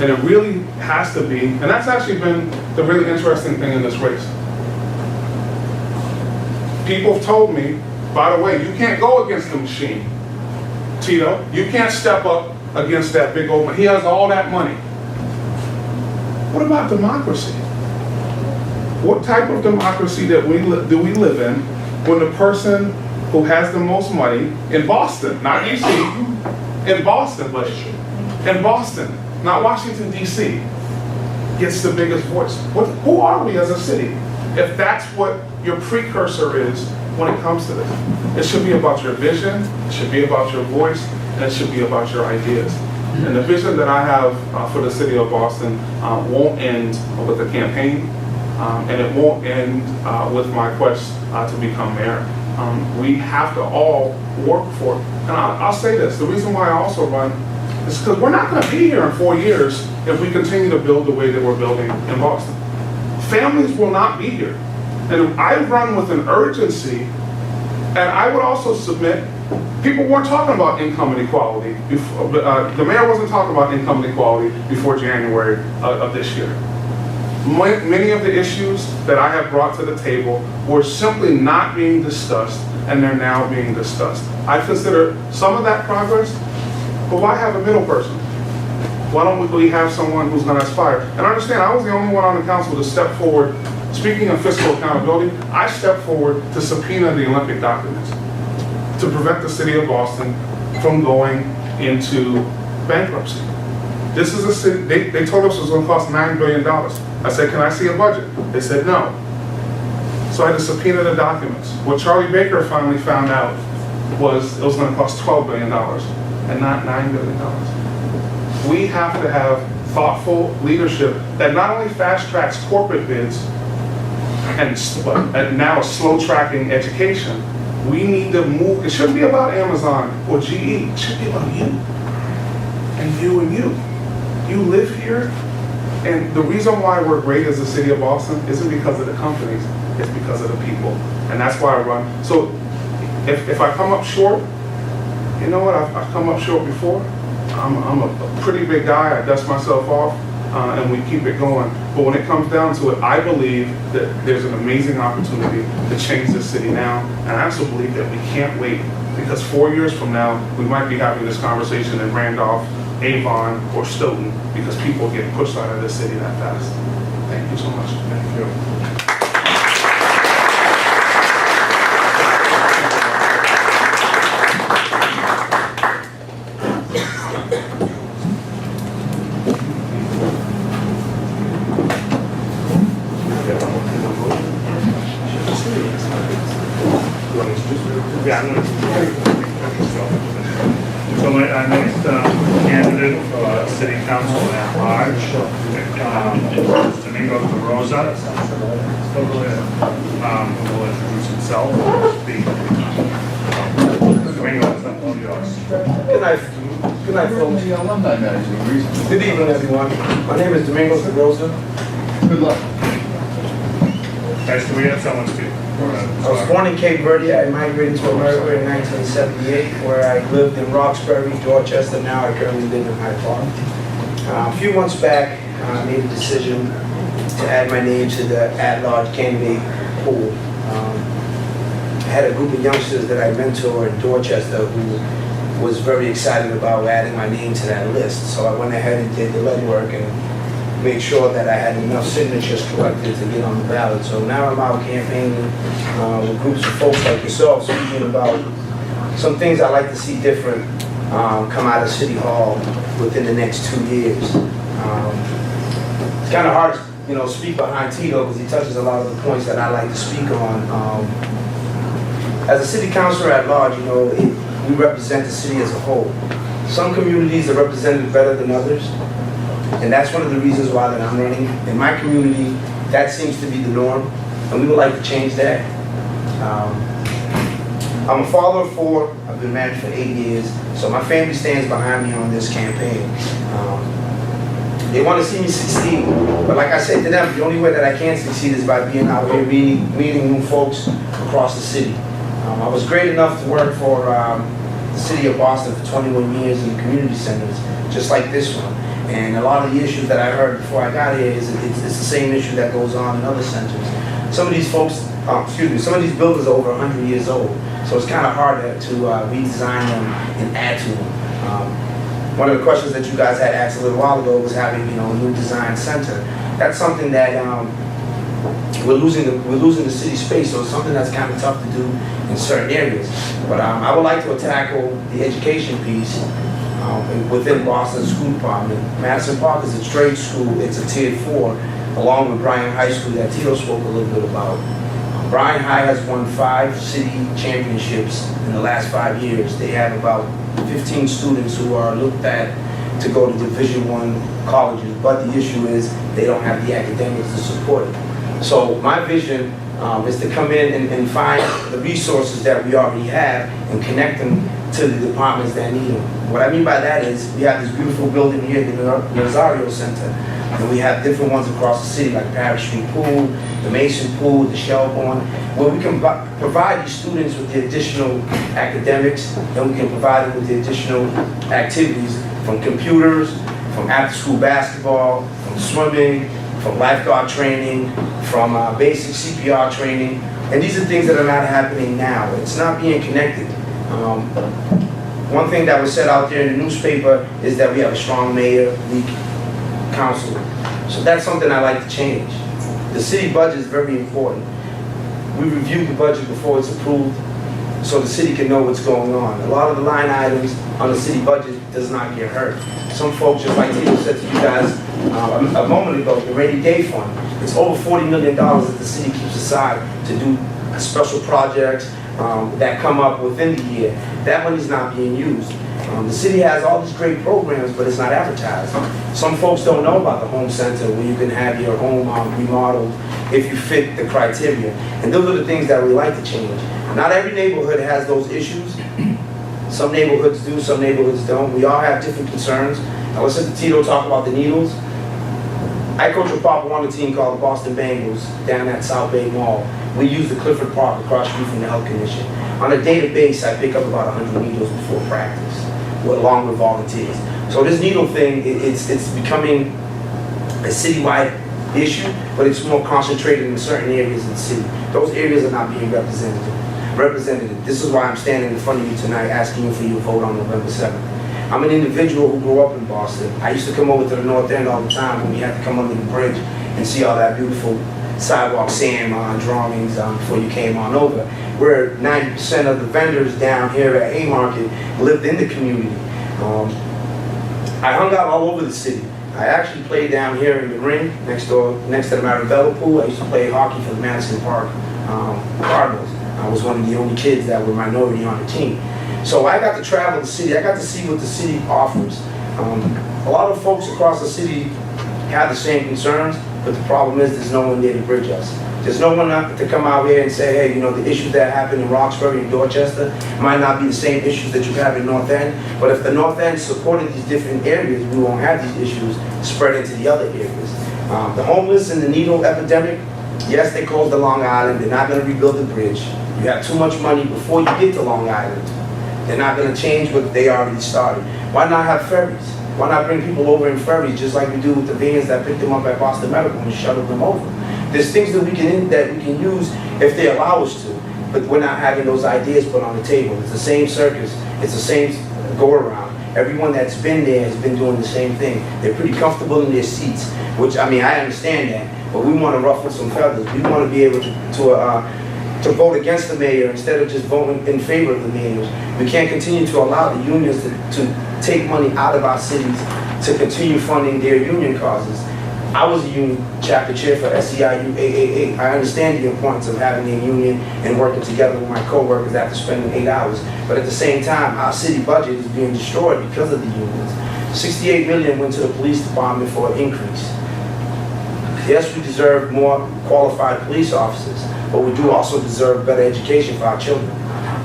And it really has to be, and that's actually been the really interesting thing in this race. People have told me, by the way, you can't go against the machine, Tito. You can't step up against that big old man. He has all that money. What about democracy? What type of democracy do we live in when the person who has the most money in Boston, not DC, in Boston, in Boston, not Washington, D.C., gets the biggest voice? Who are we as a city if that's what your precursor is when it comes to this? It should be about your vision, it should be about your voice, and it should be about your ideas. And the vision that I have for the city of Boston won't end with a campaign. And it won't end with my quest to become mayor. We have to all work for it. And I'll say this, the reason why I also run is because we're not going to be here in 4 years if we continue to build the way that we're building in Boston. Families will not be here. And I run with an urgency, and I would also submit, people weren't talking about income inequality. The mayor wasn't talking about income inequality before January of this year. Many of the issues that I have brought to the table were simply not being discussed, and they're now being discussed. I consider some of that progress, but why have a middle person? Why don't we have someone who's gonna aspire? And understand, I was the only one on the council to step forward. Speaking of fiscal accountability, I stepped forward to subpoena the Olympic documents to prevent the city of Boston from going into bankruptcy. This is a city, they told us it was gonna cost $9 billion. I said, can I see a budget? They said no. So I had to subpoena the documents. What Charlie Baker finally found out was it was gonna cost $12 billion and not $9 billion. We have to have thoughtful leadership that not only fast tracks corporate bids and now slow tracking education. We need to move, it shouldn't be about Amazon or GE, it should be about you. And you and you. You live here, and the reason why we're great as the city of Boston isn't because of the companies, it's because of the people. And that's why I run. So if I come up short, you know what, I've come up short before. I'm a pretty big guy, I dust myself off, and we keep it going. But when it comes down to it, I believe that there's an amazing opportunity to change this city now. And I also believe that we can't wait, because 4 years from now, we might be having this conversation in Randolph, Avon, or Stoughton, because people get pushed out of this city that fast. Thank you so much. Thank you. Yeah, I'm gonna. So my next candidate for city council at large is Domingo DeRosa. Who will introduce himself and speak. Domingo, it's all yours. Good night, folks. Good evening, everyone. My name is Domingo DeRosa. Good luck. Guys, can we have someone speak? I was born in Cape Verde. I migrated to America in 1978, where I lived in Roxbury, Dorchester. Now I currently live in Hyde Park. A few months back, I made a decision to add my name to the at-large candidate pool. I had a group of youngsters that I mentor in Dorchester who was very excited about adding my name to that list. So I went ahead and did the legwork and made sure that I had enough signatures collected to get on the ballot. So now I'm out campaigning with groups of folks like yourself, speaking about some things I'd like to see different come out of City Hall within the next 2 years. It's kind of hard to speak behind Tito because he touches a lot of the points that I like to speak on. As a city councilor at large, we represent the city as a whole. Some communities are represented better than others. And that's one of the reasons why that I'm running. In my community, that seems to be the norm, and we would like to change that. I'm a father of 4. I've been married for 8 years, so my family stands behind me on this campaign. They want to see me succeed, but like I said to them, the only way that I can succeed is by being out here meeting new folks across the city. I was great enough to work for the city of Boston for 21 years in community centers, just like this one. And a lot of the issues that I heard before I got here is it's the same issue that goes on in other centers. Some of these folks, some of these buildings are over 100 years old, so it's kind of hard to redesign them and add to them. One of the questions that you guys had asked a little while ago was having a new design center. That's something that we're losing the city space, so it's something that's kind of tough to do in certain areas. But I would like to tackle the education piece. Within Boston School Department. Madison Park is a trade school. It's a Tier 4, along with Bryan High School that Tito spoke a little bit about. Bryan High has won 5 city championships in the last 5 years. They have about 15 students who are looked at to go to Division I colleges, but the issue is they don't have the academics to support it. So my vision is to come in and find the resources that we already have and connect them to the departments that need them. What I mean by that is we have this beautiful building here, the Nazario Center, and we have different ones across the city like Parish Street Pool, the Mason Pool, the Shelbourne, where we can provide these students with the additional academics, and we can provide them with the additional activities from computers, from after-school basketball, from swimming, from lifeguard training, from basic CPR training. And these are things that are not happening now. It's not being connected. one thing that was said out there in the newspaper is that we have a strong mayor, weak council. So that's something I like to change. The city budget is very important. We review the budget before it's approved, so the city can know what's going on. A lot of the line items on the city budget does not get hurt. Some folks, just like Tito said to you guys a moment ago, the rainy day fund, it's over $40 million that the city keeps aside to do special projects that come up within the year. That money's not being used. The city has all these great programs, but it's not advertised. Some folks don't know about the home center where you can have your home remodeled if you fit the criteria. And those are the things that we like to change. Not every neighborhood has those issues. Some neighborhoods do, some neighborhoods don't. We all have different concerns. I listened to Tito talk about the needles. I coach a Pop Warner team called the Boston Bengals down at South Bay Mall. We use the Clifford Park across the street from the Health Commission. On a daily basis, I pick up about 100 needles before practice, along with volunteers. So this needle thing, it's becoming a citywide issue, but it's more concentrated in certain areas of the city. Those areas are not being represented. This is why I'm standing in front of you tonight asking you for your vote on November 7th. I'm an individual who grew up in Boston. I used to come over to the North End all the time when we had to come under the bridge and see all that beautiful sidewalk sand drawings before you came on over. Where 90% of the vendors down here at Haymarket lived in the community. I hung out all over the city. I actually played down here in the ring next to the Marabella pool. I used to play hockey for the Madison Park Cardinals. I was one of the only kids that were minority on the team. So I got to travel the city. I got to see what the city offers. A lot of folks across the city have the same concerns, but the problem is there's no one there to bridge us. There's no one to come out here and say, hey, you know, the issues that happen in Roxbury and Dorchester might not be the same issues that you have in North End, but if the North End supported these different areas, we won't have these issues spread into the other areas. The homeless and the needle epidemic, yes, they closed the Long Island. They're not going to rebuild the bridge. You have too much money before you get to Long Island. They're not going to change what they already started. Why not have ferries? Why not bring people over in ferries just like we do with the vans that pick them up at Boston Medical and shuttle them over? There's things that we can use if they allow us to, but we're not having those ideas put on the table. It's the same circus. It's the same go-around. Everyone that's been there has been doing the same thing. They're pretty comfortable in their seats, which, I mean, I understand that, but we want to ruffle some feathers. We want to be able to vote against the mayor instead of just voting in favor of the mayors. We can't continue to allow the unions to take money out of our cities to continue funding their union causes. I was a union chapter chair for SEIU AAA. I understand the importance of having a union and working together with my co-workers after spending 8 hours. But at the same time, our city budget is being destroyed because of the unions. $68 million went to the police department for an increase. Yes, we deserve more qualified police officers, but we do also deserve better education for our children.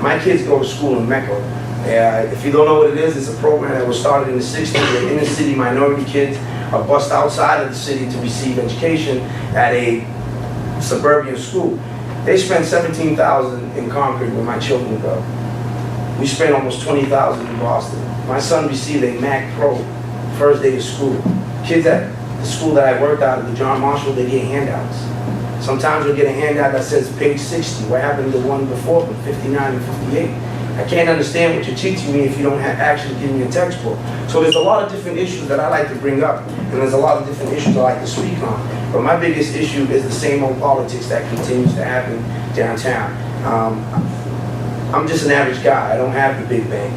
My kids go to school in Mecca. If you don't know what it is, it's a program that was started in the 60s where inner city minority kids are bused outside of the city to receive education at a suburban school. They spend $17,000 in Concord where my children go. We spend almost $20,000 in Boston. My son received a Mac Pro first day of school. Kids at the school that I worked out at, the John Marshall, they get handouts. Sometimes you'll get a handout that says page 60. What happened to the one before, but 59 and 58? I can't understand what you're teaching me if you don't actually give me a textbook. So there's a lot of different issues that I like to bring up, and there's a lot of different issues I like to speak on. But my biggest issue is the same old politics that continues to happen downtown. I'm just an average guy. I don't have the big bank.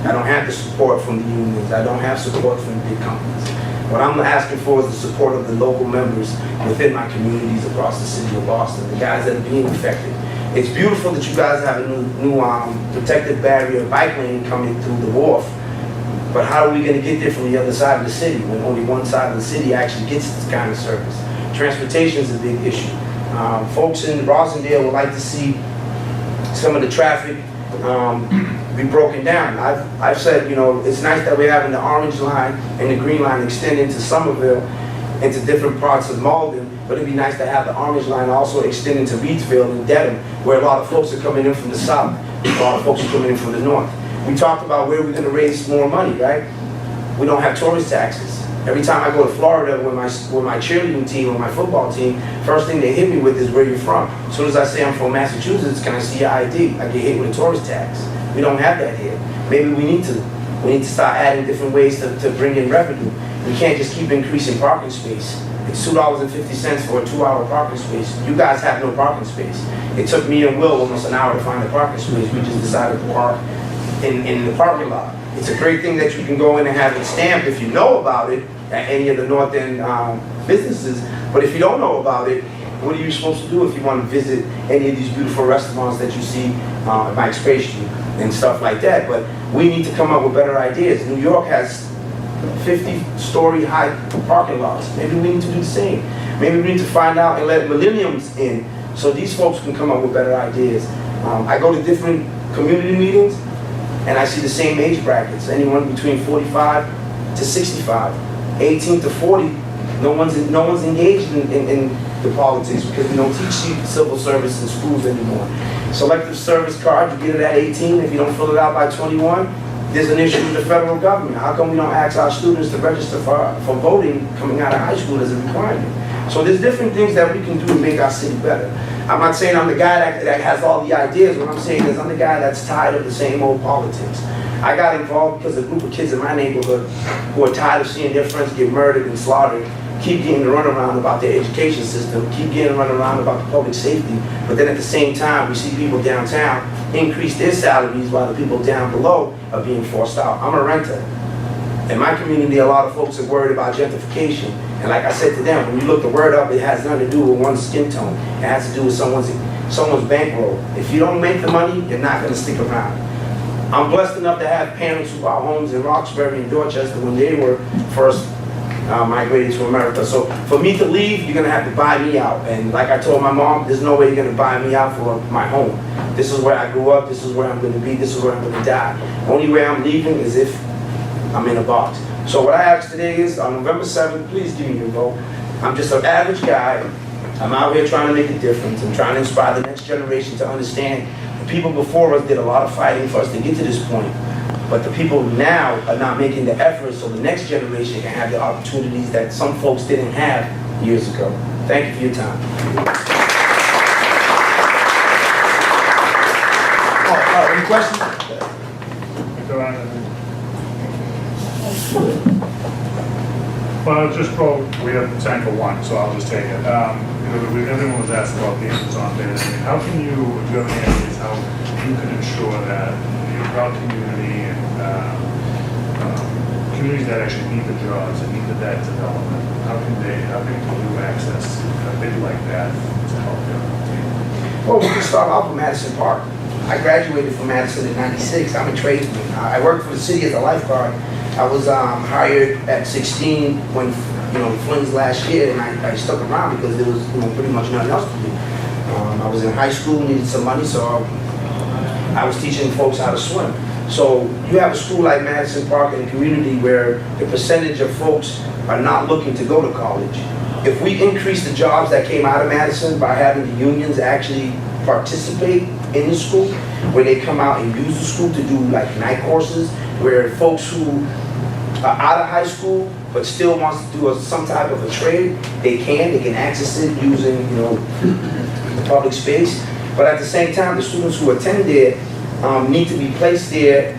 I don't have the support from the unions. I don't have support from the big companies. What I'm asking for is the support of the local members within my communities across the city of Boston, the guys that are being affected. It's beautiful that you guys have a new protective barrier bike lane coming through the wharf, but how are we going to get there from the other side of the city when only one side of the city actually gets this kind of service? Transportation is a big issue. Folks in Rosendale would like to see some of the traffic be broken down. I've said, you know, it's nice that we're having the orange line and the green line extend into Somerville, into different parts of Malden, but it'd be nice to have the orange line also extend into Reidsville and Dedham, where a lot of folks are coming in from the south, a lot of folks are coming in from the north. We talked about where we're going to raise more money, right? We don't have tourist taxes. Every time I go to Florida with my cheerleading team or my football team, First thing they hit me with is where you're from. As soon as I say I'm from Massachusetts, can I see your ID? I get hit with a tourist tax. We don't have that here. Maybe we need to. We need to start adding different ways to bring in revenue. We can't just keep increasing parking space. It's $2.50 for a 2-hour parking space. You guys have no parking space. It took me and Will almost an hour to find a parking space. We just decided to park in the parking lot. It's a great thing that you can go in and have it stamped if you know about it at any of the North End businesses. But if you don't know about it, what are you supposed to do if you want to visit any of these beautiful restaurants that you see at Mike's Pastry and stuff like that? But we need to come up with better ideas. New York has 50-story high parking lots. Maybe we need to do the same. Maybe we need to find out and let millenniums in so these folks can come up with better ideas. I go to different community meetings and I see the same age brackets, anyone between 45 to 65, 18 to 40. No one's engaged in the politics because we don't teach civil service in schools anymore. Selective service card, you get it at 18. If you don't fill it out by 21, there's an issue with the federal government. How come we don't ask our students to register for voting coming out of high school as a requirement? So there's different things that we can do to make our city better. I'm not saying I'm the guy that has all the ideas. What I'm saying is I'm the guy that's tired of the same old politics. I got involved because a group of kids in my neighborhood who are tired of seeing their friends get murdered and slaughtered keep getting the runaround about their education system, keep getting the runaround about the public safety, but then at the same time, we see people downtown increase their salaries while the people down below are being forced out. I'm a renter. In my community, a lot of folks are worried about gentrification. And like I said to them, when you look the word up, it has nothing to do with one's skin tone. It has to do with someone's bankroll. If you don't make the money, you're not going to stick around. I'm blessed enough to have parents who bought homes in Roxbury and Dorchester when they were first migrated to America. So for me to leave, you're gonna have to buy me out. And like I told my mom, there's no way you're gonna buy me out for my home. This is where I grew up, this is where I'm gonna be, this is where I'm gonna die. Only way I'm leaving is if I'm in a box. So what I ask today is, on November 7th, please give me your vote. I'm just an average guy. I'm out here trying to make a difference. I'm trying to inspire the next generation to understand the people before us did a lot of fighting for us to get to this point. But the people now are not making the effort so the next generation can have the opportunities that some folks didn't have years ago. Thank you for your time. Any questions? Well, just we have time for one, so I'll just take it. Everyone was asked about the Amazon bid. How can you, do you have any ideas how you can ensure that your proud community and communities that actually need the jobs and need that development, how can you access a bid like that to help them? Well, we can start off with Madison Park. I graduated from Madison in '96. I'm a tradesman. I worked for the city as a lifeguard. I was hired at 16 when, Flynn's last year, and I stuck around because there was, pretty much nothing else to do. I was in high school, needed some money, so I was teaching folks how to swim. So you have a school like Madison Park in a community where the percentage of folks are not looking to go to college. If we increase the jobs that came out of Madison by having the unions actually participate in the school, where they come out and use the school to do like night courses, where folks who are out of high school but still wants to do some type of a trade, they can access it using the public space. But at the same time, the students who attend there need to be placed there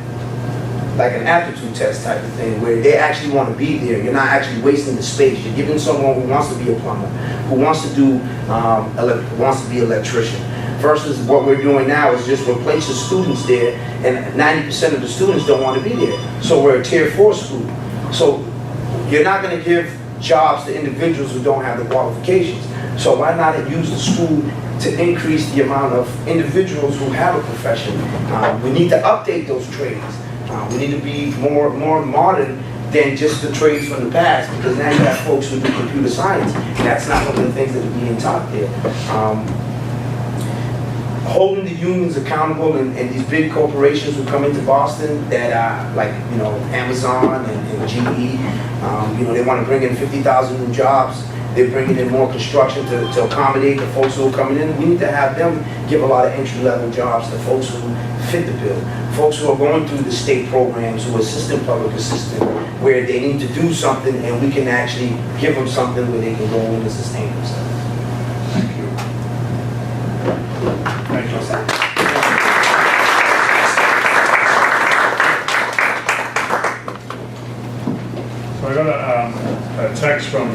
like an aptitude test type of thing, where they actually want to be there. You're not actually wasting the space. You're giving someone who wants to be a plumber, who wants to do wants to be an electrician. Versus what we're doing now is just we're placing students there, and 90% of the students don't want to be there. So we're a tier 4 school. So you're not going to give jobs to individuals who don't have the qualifications. So why not use the school to increase the amount of individuals who have a profession? We need to update those trades. We need to be more modern than just the trades from the past, because now you have folks who do computer science, and that's not one of the things that are being taught there. Holding the unions accountable and these big corporations who come into Boston that are like, Amazon and GE, they want to bring in 50,000 new jobs. They're bringing in more construction to accommodate the folks who are coming in. We need to have them give a lot of entry-level jobs to folks who fit the bill. Folks who are going through the state programs, who are assistant public assistant, where they need to do something and we can actually give them something where they can go in and sustain themselves.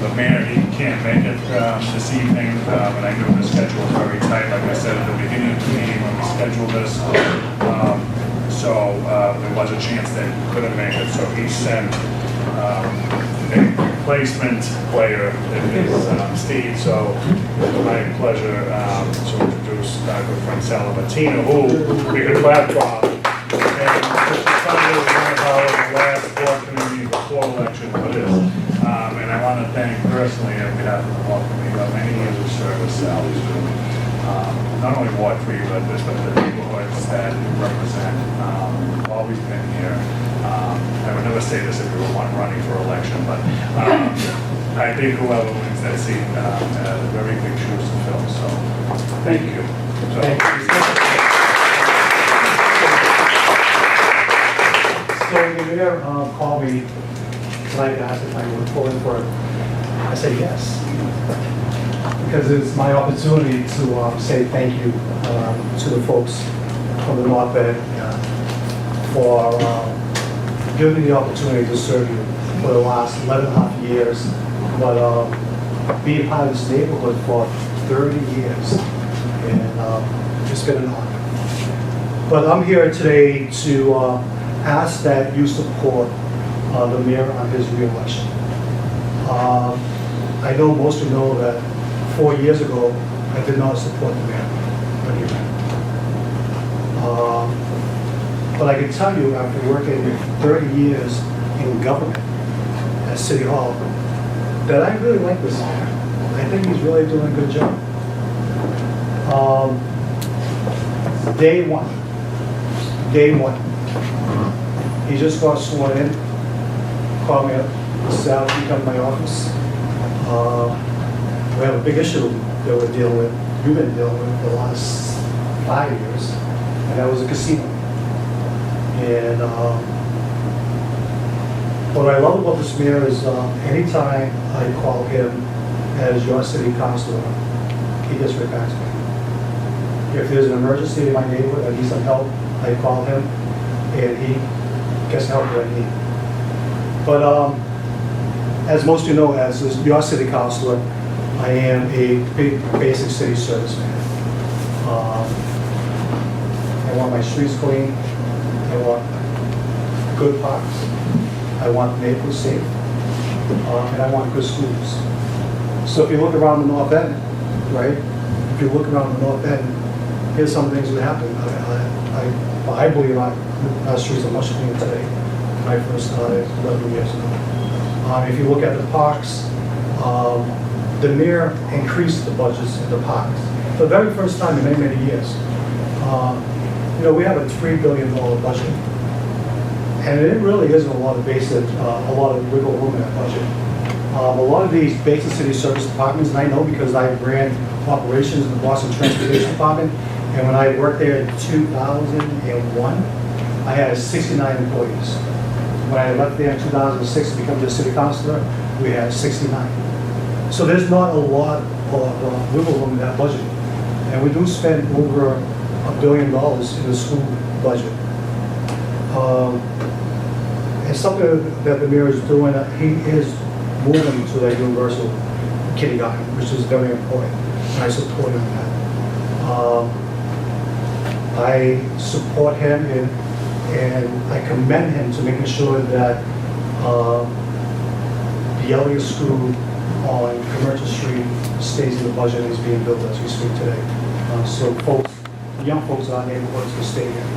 the mayor, he can't make it this evening, and I knew the schedule was very tight, like I said at the beginning of the meeting when we scheduled this. So there was a chance that he couldn't make it, so he sent a replacement player, that is Steve, so it's my pleasure to introduce our good friend Sal Martina, who we could clap for. And Mr. Sunday was one of our last board committee before election for this. And I want to thank personally on behalf of the board committee, many years of service Sal is doing. Not only Ward 3, but the neighborhoods that you represent, always been here. I would never say this if we were running for election, but I think whoever wins that seat has very big shoes to fill, so thank you. So, So the mayor called me tonight and asked if I would pull in for it. I said yes. Because it's my opportunity to say thank you to the folks from the North End for giving me the opportunity to serve you for the last 11 and a half years, but being part of this neighborhood for 30 years. And it's been an honor. But I'm here today to ask that you support the mayor on his reelection. I know most of you know that 4 years ago, I did not support the mayor when he ran. But I can tell you, after working 30 years in government at City Hall, that I really like this mayor. I think he's really doing a good job. Day one, he just got sworn in, called me up, Sal, you come to my office. We have a big issue that we're dealing with, you've been dealing with for the last 5 years, and that was a casino. And what I love about this mayor is anytime I call him as your city councilor, he gets right back to me. If there's an emergency in my neighborhood, I need some help, I call him, and he gets help that I need. But as most of you know, as your city councilor, I am a big basic city service man. I want my streets clean, I want good parks, I want neighborhoods safe, and I want good schools. So if you look around the North End, right, if you look around the North End, here's some things that happen. I believe our streets are much cleaner today than I first started 11 years ago. If you look at the parks, the mayor increased the budgets in the parks for the very first time in many, many years. We have a $3 billion budget, and it really isn't a lot of wiggle room in that budget. A lot of these basic city service departments, and I know because I ran operations in the Boston Transportation Department, and when I worked there in 2001, I had 69 employees. When I left there in 2006 to become the city councilor, we had 69. So there's not a lot of wiggle room in that budget. And we do spend over $1 billion in the school budget. And something that the mayor is doing, he is moving to that universal kindergarten, which is very important. And I support him in that. I support him and I commend him to making sure that the Elliott School on Commercial Street stays in the budget and is being built as we speak today. So folks, young folks in our neighborhoods will stay here.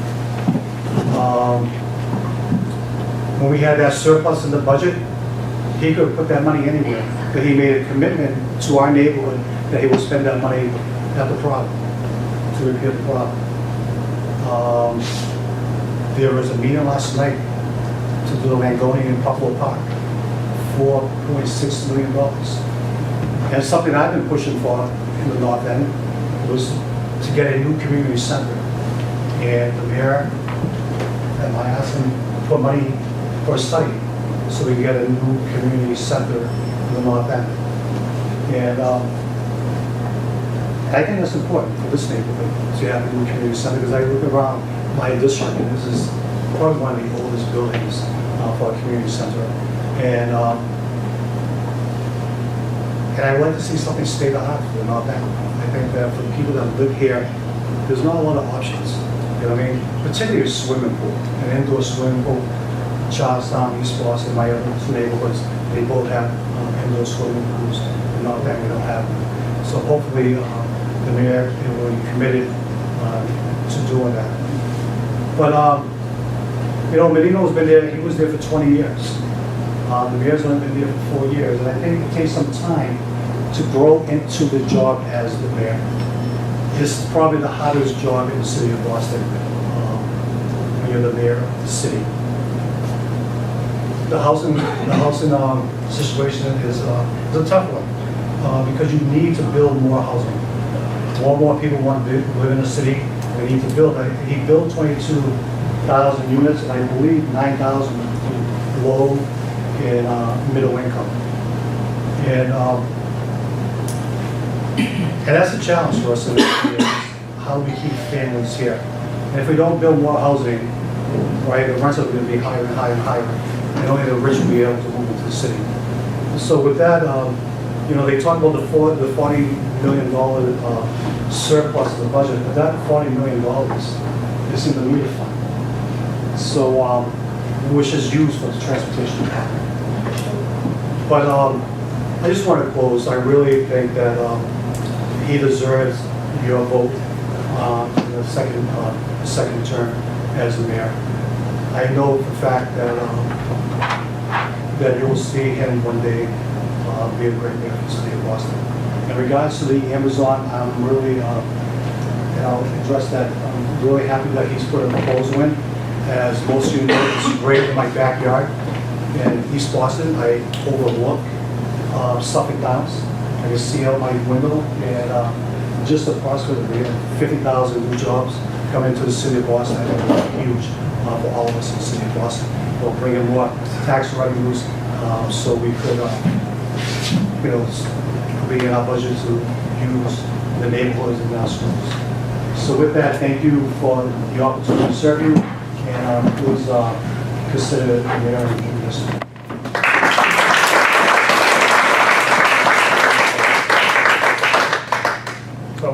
When we had that surplus in the budget, he could have put that money anywhere, but he made a commitment to our neighborhood that he will spend that money at the problem, to repair the problem. There was a meeting last night to do the Langone in Buffalo Park, $4.6 million. And something I've been pushing for in the North End was to get a new community center. And the mayor, and I asked him to put money for a study so we can get a new community center in the North End. And I think that's important for this neighborhood to have a new community center, because I look around my district and this is probably one of the oldest buildings for a community center. And And I'd like to see something state of the art for North End. I think that for the people that live here, there's not a lot of options. You know what I mean? Particularly a swimming pool, an indoor swimming pool. Charlestown, East Boston, my other two neighborhoods, they both have indoor swimming pools. In North End, we don't have them. So hopefully, the mayor will be committed to doing that. But, you know, Menino's been there, he was there for 20 years. The mayor's only been there for 4 years, and I think it takes some time to grow into the job as the mayor. It's probably the hardest job in the city of Boston, when you're the mayor of the city. The housing situation is a tough one, because you need to build more housing. More and more people want to live in the city. We need to build. He built 22,000 units, and I believe 9,000 low and middle income. And that's a challenge for us in this area, is how we keep families here. And if we don't build more housing, right, the rents are going to be higher and higher and higher, and only the rich will be able to move into the city. So with that, you know, they talk about the $40 million surplus of the budget, but that $40 million is in the meter fund. So, which is used for the transportation department. But I just want to close. I really think that he deserves your vote in the second term as the mayor. I know for a fact that you'll see him one day be a great mayor for the city of Boston. In regards to the Amazon, I'm really, and I'll address that. I'm really happy that he's put a proposal in. As most of you know, it's right in my backyard in East Boston. I overlook Suffolk Downs. I can see out my window, and just the prospect of getting 50,000 new jobs coming into the city of Boston, I think will be huge for all of us in the city of Boston. We'll bring in more tax revenues, so we could, you know, bring in our budget to use the neighborhoods and our schools. So with that, thank you for the opportunity to serve you, and please consider the mayor and do this. So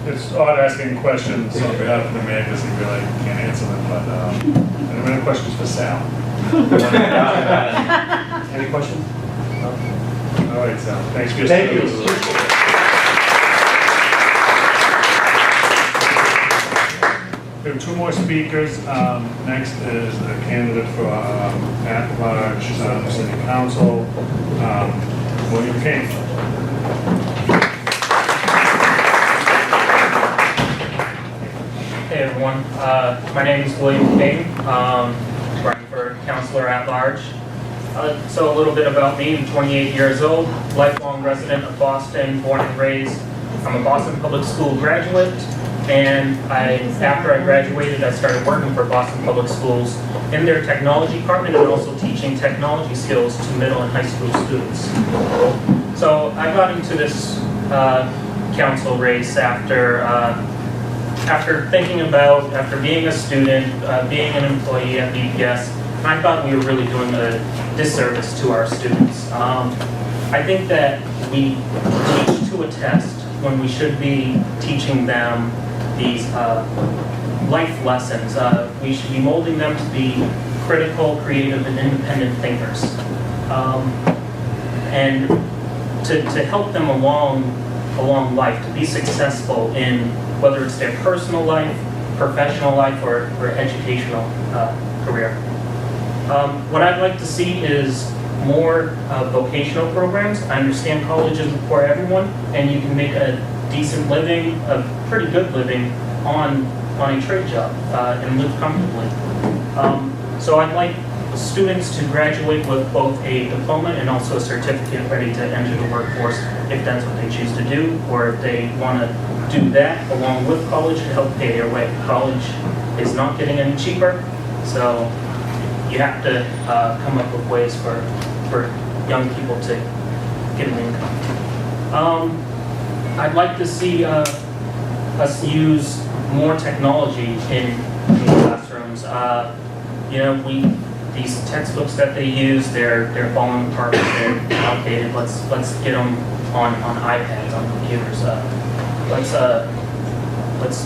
it's odd asking questions on behalf of the mayor because he really can't answer them, but I have any questions for Sal? Any questions? No? All right, Sal. Thanks for your service. We have two more speakers. Next is a candidate for at-large city council, William King. Hey everyone, my name is William King, running for Councilor at Large. So a little bit about me, I'm 28 years old, lifelong resident of Boston, born and raised. I'm a Boston Public School graduate, and after I graduated, I started working for Boston Public Schools in their technology department and also teaching technology skills to middle and high school students. So I got into this council race after being a student, being an employee at BPS, I thought we were really doing a disservice to our students. I think that we teach to a test when we should be teaching them these life lessons. We should be molding them to be critical, creative, and independent thinkers. And to help them along life, to be successful in whether it's their personal life, professional life, or educational career. What I'd like to see is more vocational programs. I understand college isn't for everyone, and you can make a decent living, a pretty good living, on a trade job and live comfortably. So I'd like students to graduate with both a diploma and also a certificate ready to enter the workforce if that's what they choose to do, or if they want to do that along with college to help pay their way. College is not getting any cheaper, so you have to come up with ways for young people to get an income. I'd like to see us use more technology in classrooms. You know, these textbooks that they use, they're falling apart, they're outdated. Let's get them on iPads, on computers. Let's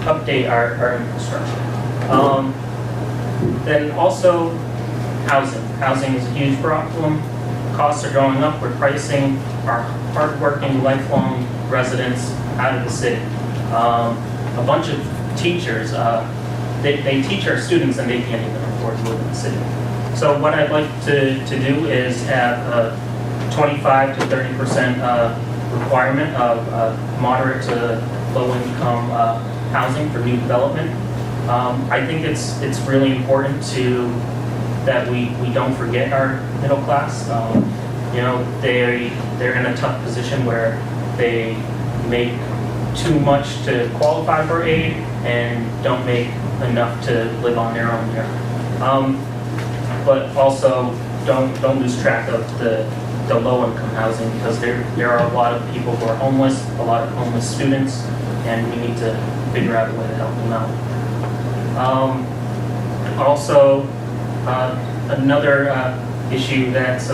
update our infrastructure. Then also housing. Housing is a huge problem. Costs are going up. We're pricing our hardworking, lifelong residents out of the city. A bunch of teachers, they teach our students and they can't even afford to live in the city. So what I'd like to do is have a 25 to 30% requirement of moderate to low income housing for new development. I think it's really important that we don't forget our middle class. They're in a tough position where they make too much to qualify for aid and don't make enough to live on their own here. But also don't lose track of the low-income housing, because there are a lot of people who are homeless, a lot of homeless students, and we need to figure out a way to help them out. Also, another issue that's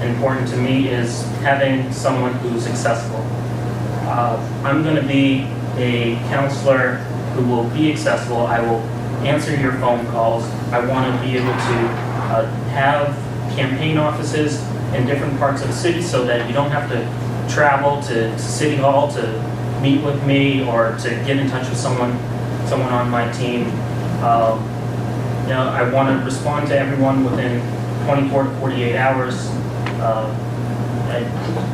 important to me is having someone who's accessible. I'm going to be a counselor who will be accessible. I will answer your phone calls. I want to be able to have campaign offices in different parts of the city so that you don't have to travel to City Hall to meet with me or to get in touch with someone on my team. I want to respond to everyone within 24 to 48 hours.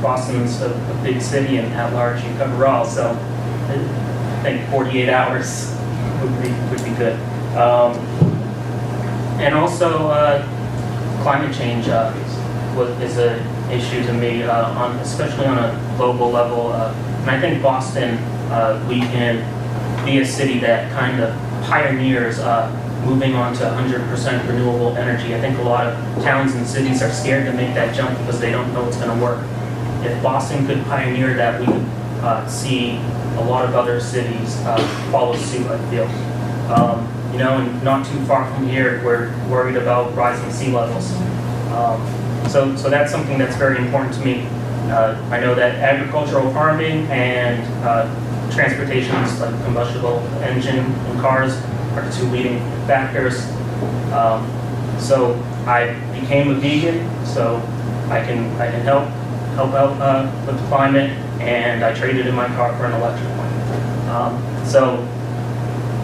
Boston's a big city, and at large you cover all, so I think 48 hours would be good. And also, climate change is an issue to me, especially on a global level. And I think Boston, we can be a city that kind of pioneers moving on to 100% renewable energy. I think a lot of towns and cities are scared to make that jump because they don't know it's going to work. If Boston could pioneer that, we could see a lot of other cities follow suit, I feel. And not too far from here, we're worried about rising sea levels. So that's something that's very important to me. I know that agricultural farming and transportations like combustible engine and cars are the two leading factors. So I became a vegan, so I can help out with the climate, and I traded in my car for an electric one. So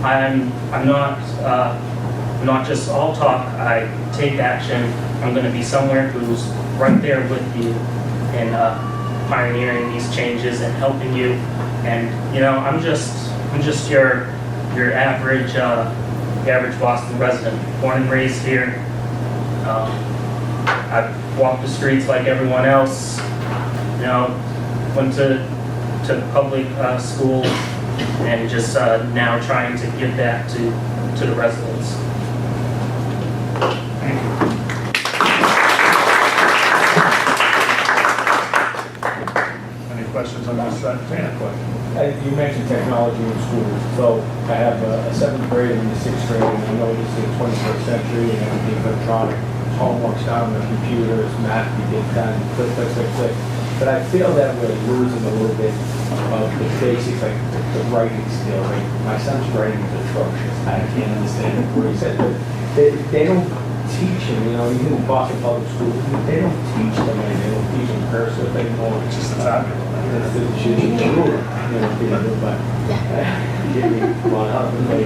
I'm not just all talk. I take action. I'm going to be somewhere who's right there with you in pioneering these changes and helping you. And I'm just your average Boston resident, born and raised here. I've walked the streets like everyone else. Went to public school, and just now trying to give back to the residents. Thank you. Any questions on this side? You mentioned technology in schools, so I have a 7th grade and a 6th grade, and I know this is the 21st century and everything's electronic, homework's down on the computers, math, you get done, click. But I feel that we're losing a little bit of the basics, like the writing skill. Like my son's writing is atrocious. I can't understand what he said, but they don't teach him, even in Boston Public Schools, they don't teach them, and they don't teach them cursive, they know it's just but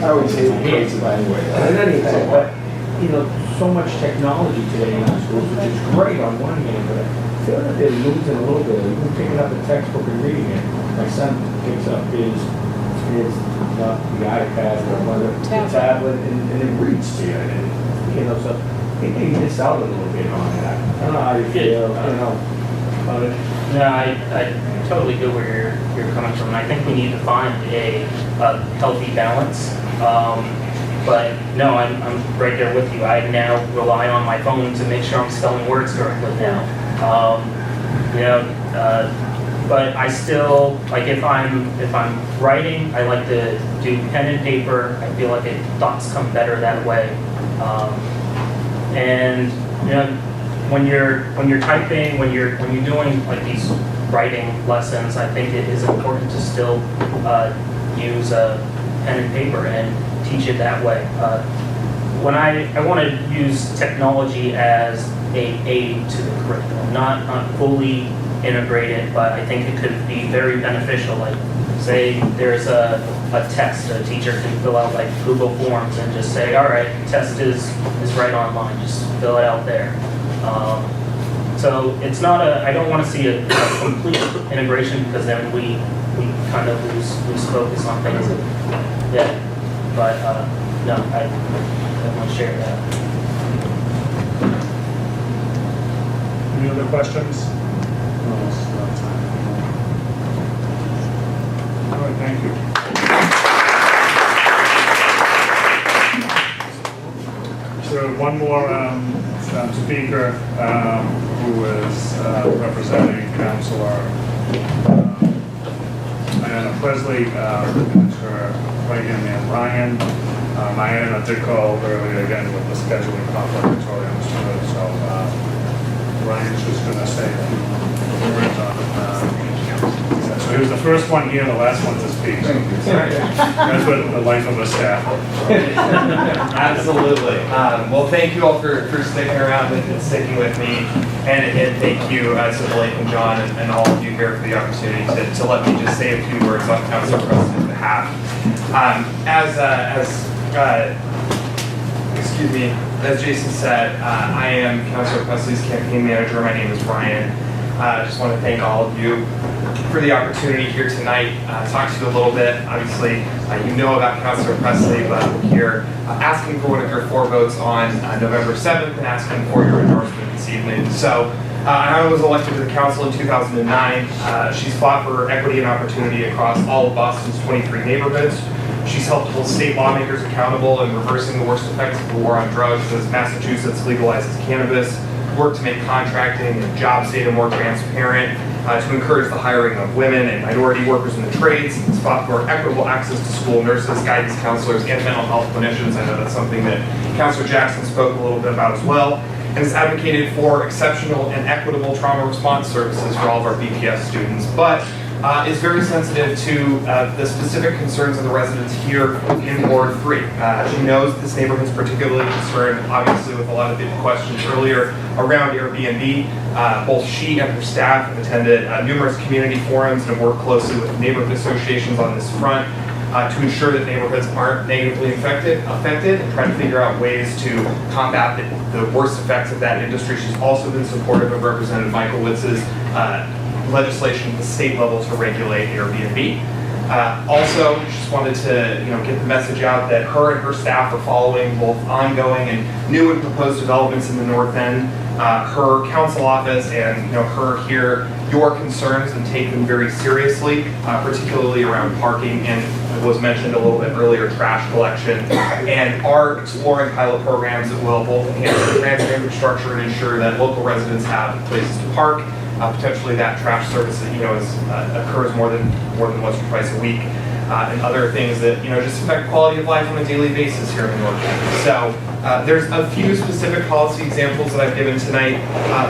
I would say it's by the way. But so much technology today in our schools, which is great on one hand, but I feel that they're losing a little bit. Even picking up a textbook and reading it. My son picks up his the iPad or whether the tablet and it reads to you, and so they miss out a little bit on that. I don't know how you feel, about it. No, I totally get where you're coming from. I think we need to find a healthy balance. But no, I'm right there with you. I now rely on my phone to make sure I'm spelling words correctly now. But I still, like if I'm writing, I like to do pen and paper. I feel like thoughts come better that way. And, you know, when you're typing, when you're doing like these writing lessons, I think it is important to still use a pen and paper and teach it that way. When I want to use technology as an aid to the curriculum, not fully integrated, but I think it could be very beneficial. Like, say there's a test, a teacher can fill out like Google Forms and just say, all right, the test is right online, just fill it out there. So it's not I don't want to see a complete integration, because then we kind of lose focus on things. Yeah, but no, I want to share that. Any other questions? All right, thank you. So one more speaker who is representing Councilor Diana Presley, and her right-hand man Ryan. Diana did call earlier again with the scheduling conflict, I totally understood. So Ryan's just going to say a few words on it. So he was the first one here, the last one to speak. That's what the life of a staff. Absolutely. Well, thank you all for sticking around and sticking with me. And again, thank you to Blake and John and all of you here for the opportunity to let me just say a few words on Councilor Presley's behalf. As Jason said, I am Councilor Presley's campaign manager. My name is Ryan. I just want to thank all of you for the opportunity here tonight. Talk to you a little bit. Obviously, you know about Councilor Presley, but we're here asking for one of your 4 votes on November 7th and asking for your endorsement this evening. So, I was elected to the council in 2009. She's fought for equity and opportunity across all of Boston's 23 neighborhoods. She's helped hold state lawmakers accountable in reversing the worst effects of the war on drugs as Massachusetts legalizes cannabis, worked to make contracting and jobs data more transparent, to encourage the hiring of women and minority workers in the trades, has fought for equitable access to school nurses, guidance counselors, and mental health clinicians. I know that's something that Councilor Jackson spoke a little bit about as well, and has advocated for exceptional and equitable trauma response services for all of our BPS students, but is very sensitive to the specific concerns of the residents here in Ward 3. She knows this neighborhood is particularly concerned, obviously, with a lot of the questions earlier around Airbnb. Both she and her staff have attended numerous community forums and have worked closely with neighborhood associations on this front to ensure that neighborhoods aren't negatively affected, and try to figure out ways to combat the worst effects of that industry. She's also been supportive of Representative Michael Witz's legislation at the state level to regulate Airbnb. Also, just wanted to get the message out that her and her staff are following both ongoing and new and proposed developments in the North End. Her council office and her hear your concerns and take them very seriously, particularly around parking and, it was mentioned a little bit earlier, trash collection, and are exploring pilot programs that will both enhance the transit infrastructure and ensure that local residents have places to park. Potentially that trash service that occurs more than once or twice a week, and other things that just affect quality of life on a daily basis here in the North End. So there's a few specific policy examples that I've given tonight,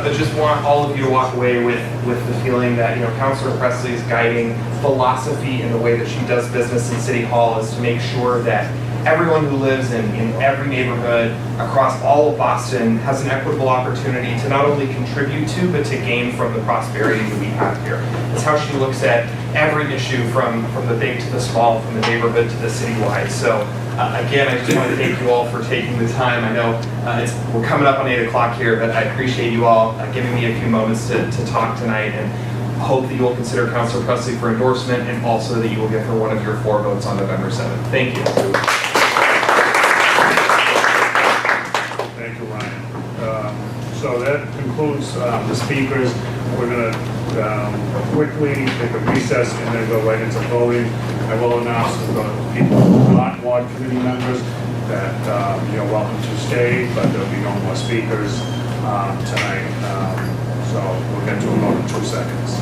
but just want all of you to walk away with the feeling that Councilor Presley's guiding philosophy in the way that she does business in City Hall is to make sure that everyone who lives in every neighborhood across all of Boston has an equitable opportunity to not only contribute to, but to gain from the prosperity that we have here. It's how she looks at every issue from the big to the small, from the neighborhood to the citywide. So again, I just want to thank you all for taking the time. I know we're coming up on 8 o'clock here, but I appreciate you all giving me a few moments to talk tonight, and hope that you will consider Councilor Presley for endorsement, and also that you will give her one of your 4 votes on November 7th. Thank you. So that concludes the speakers. We're going to quickly take a recess and then go right into voting. I will announce to the people who are not ward committee members that you're welcome to stay, but there'll be no more speakers tonight. So we'll get to a vote in 2 seconds.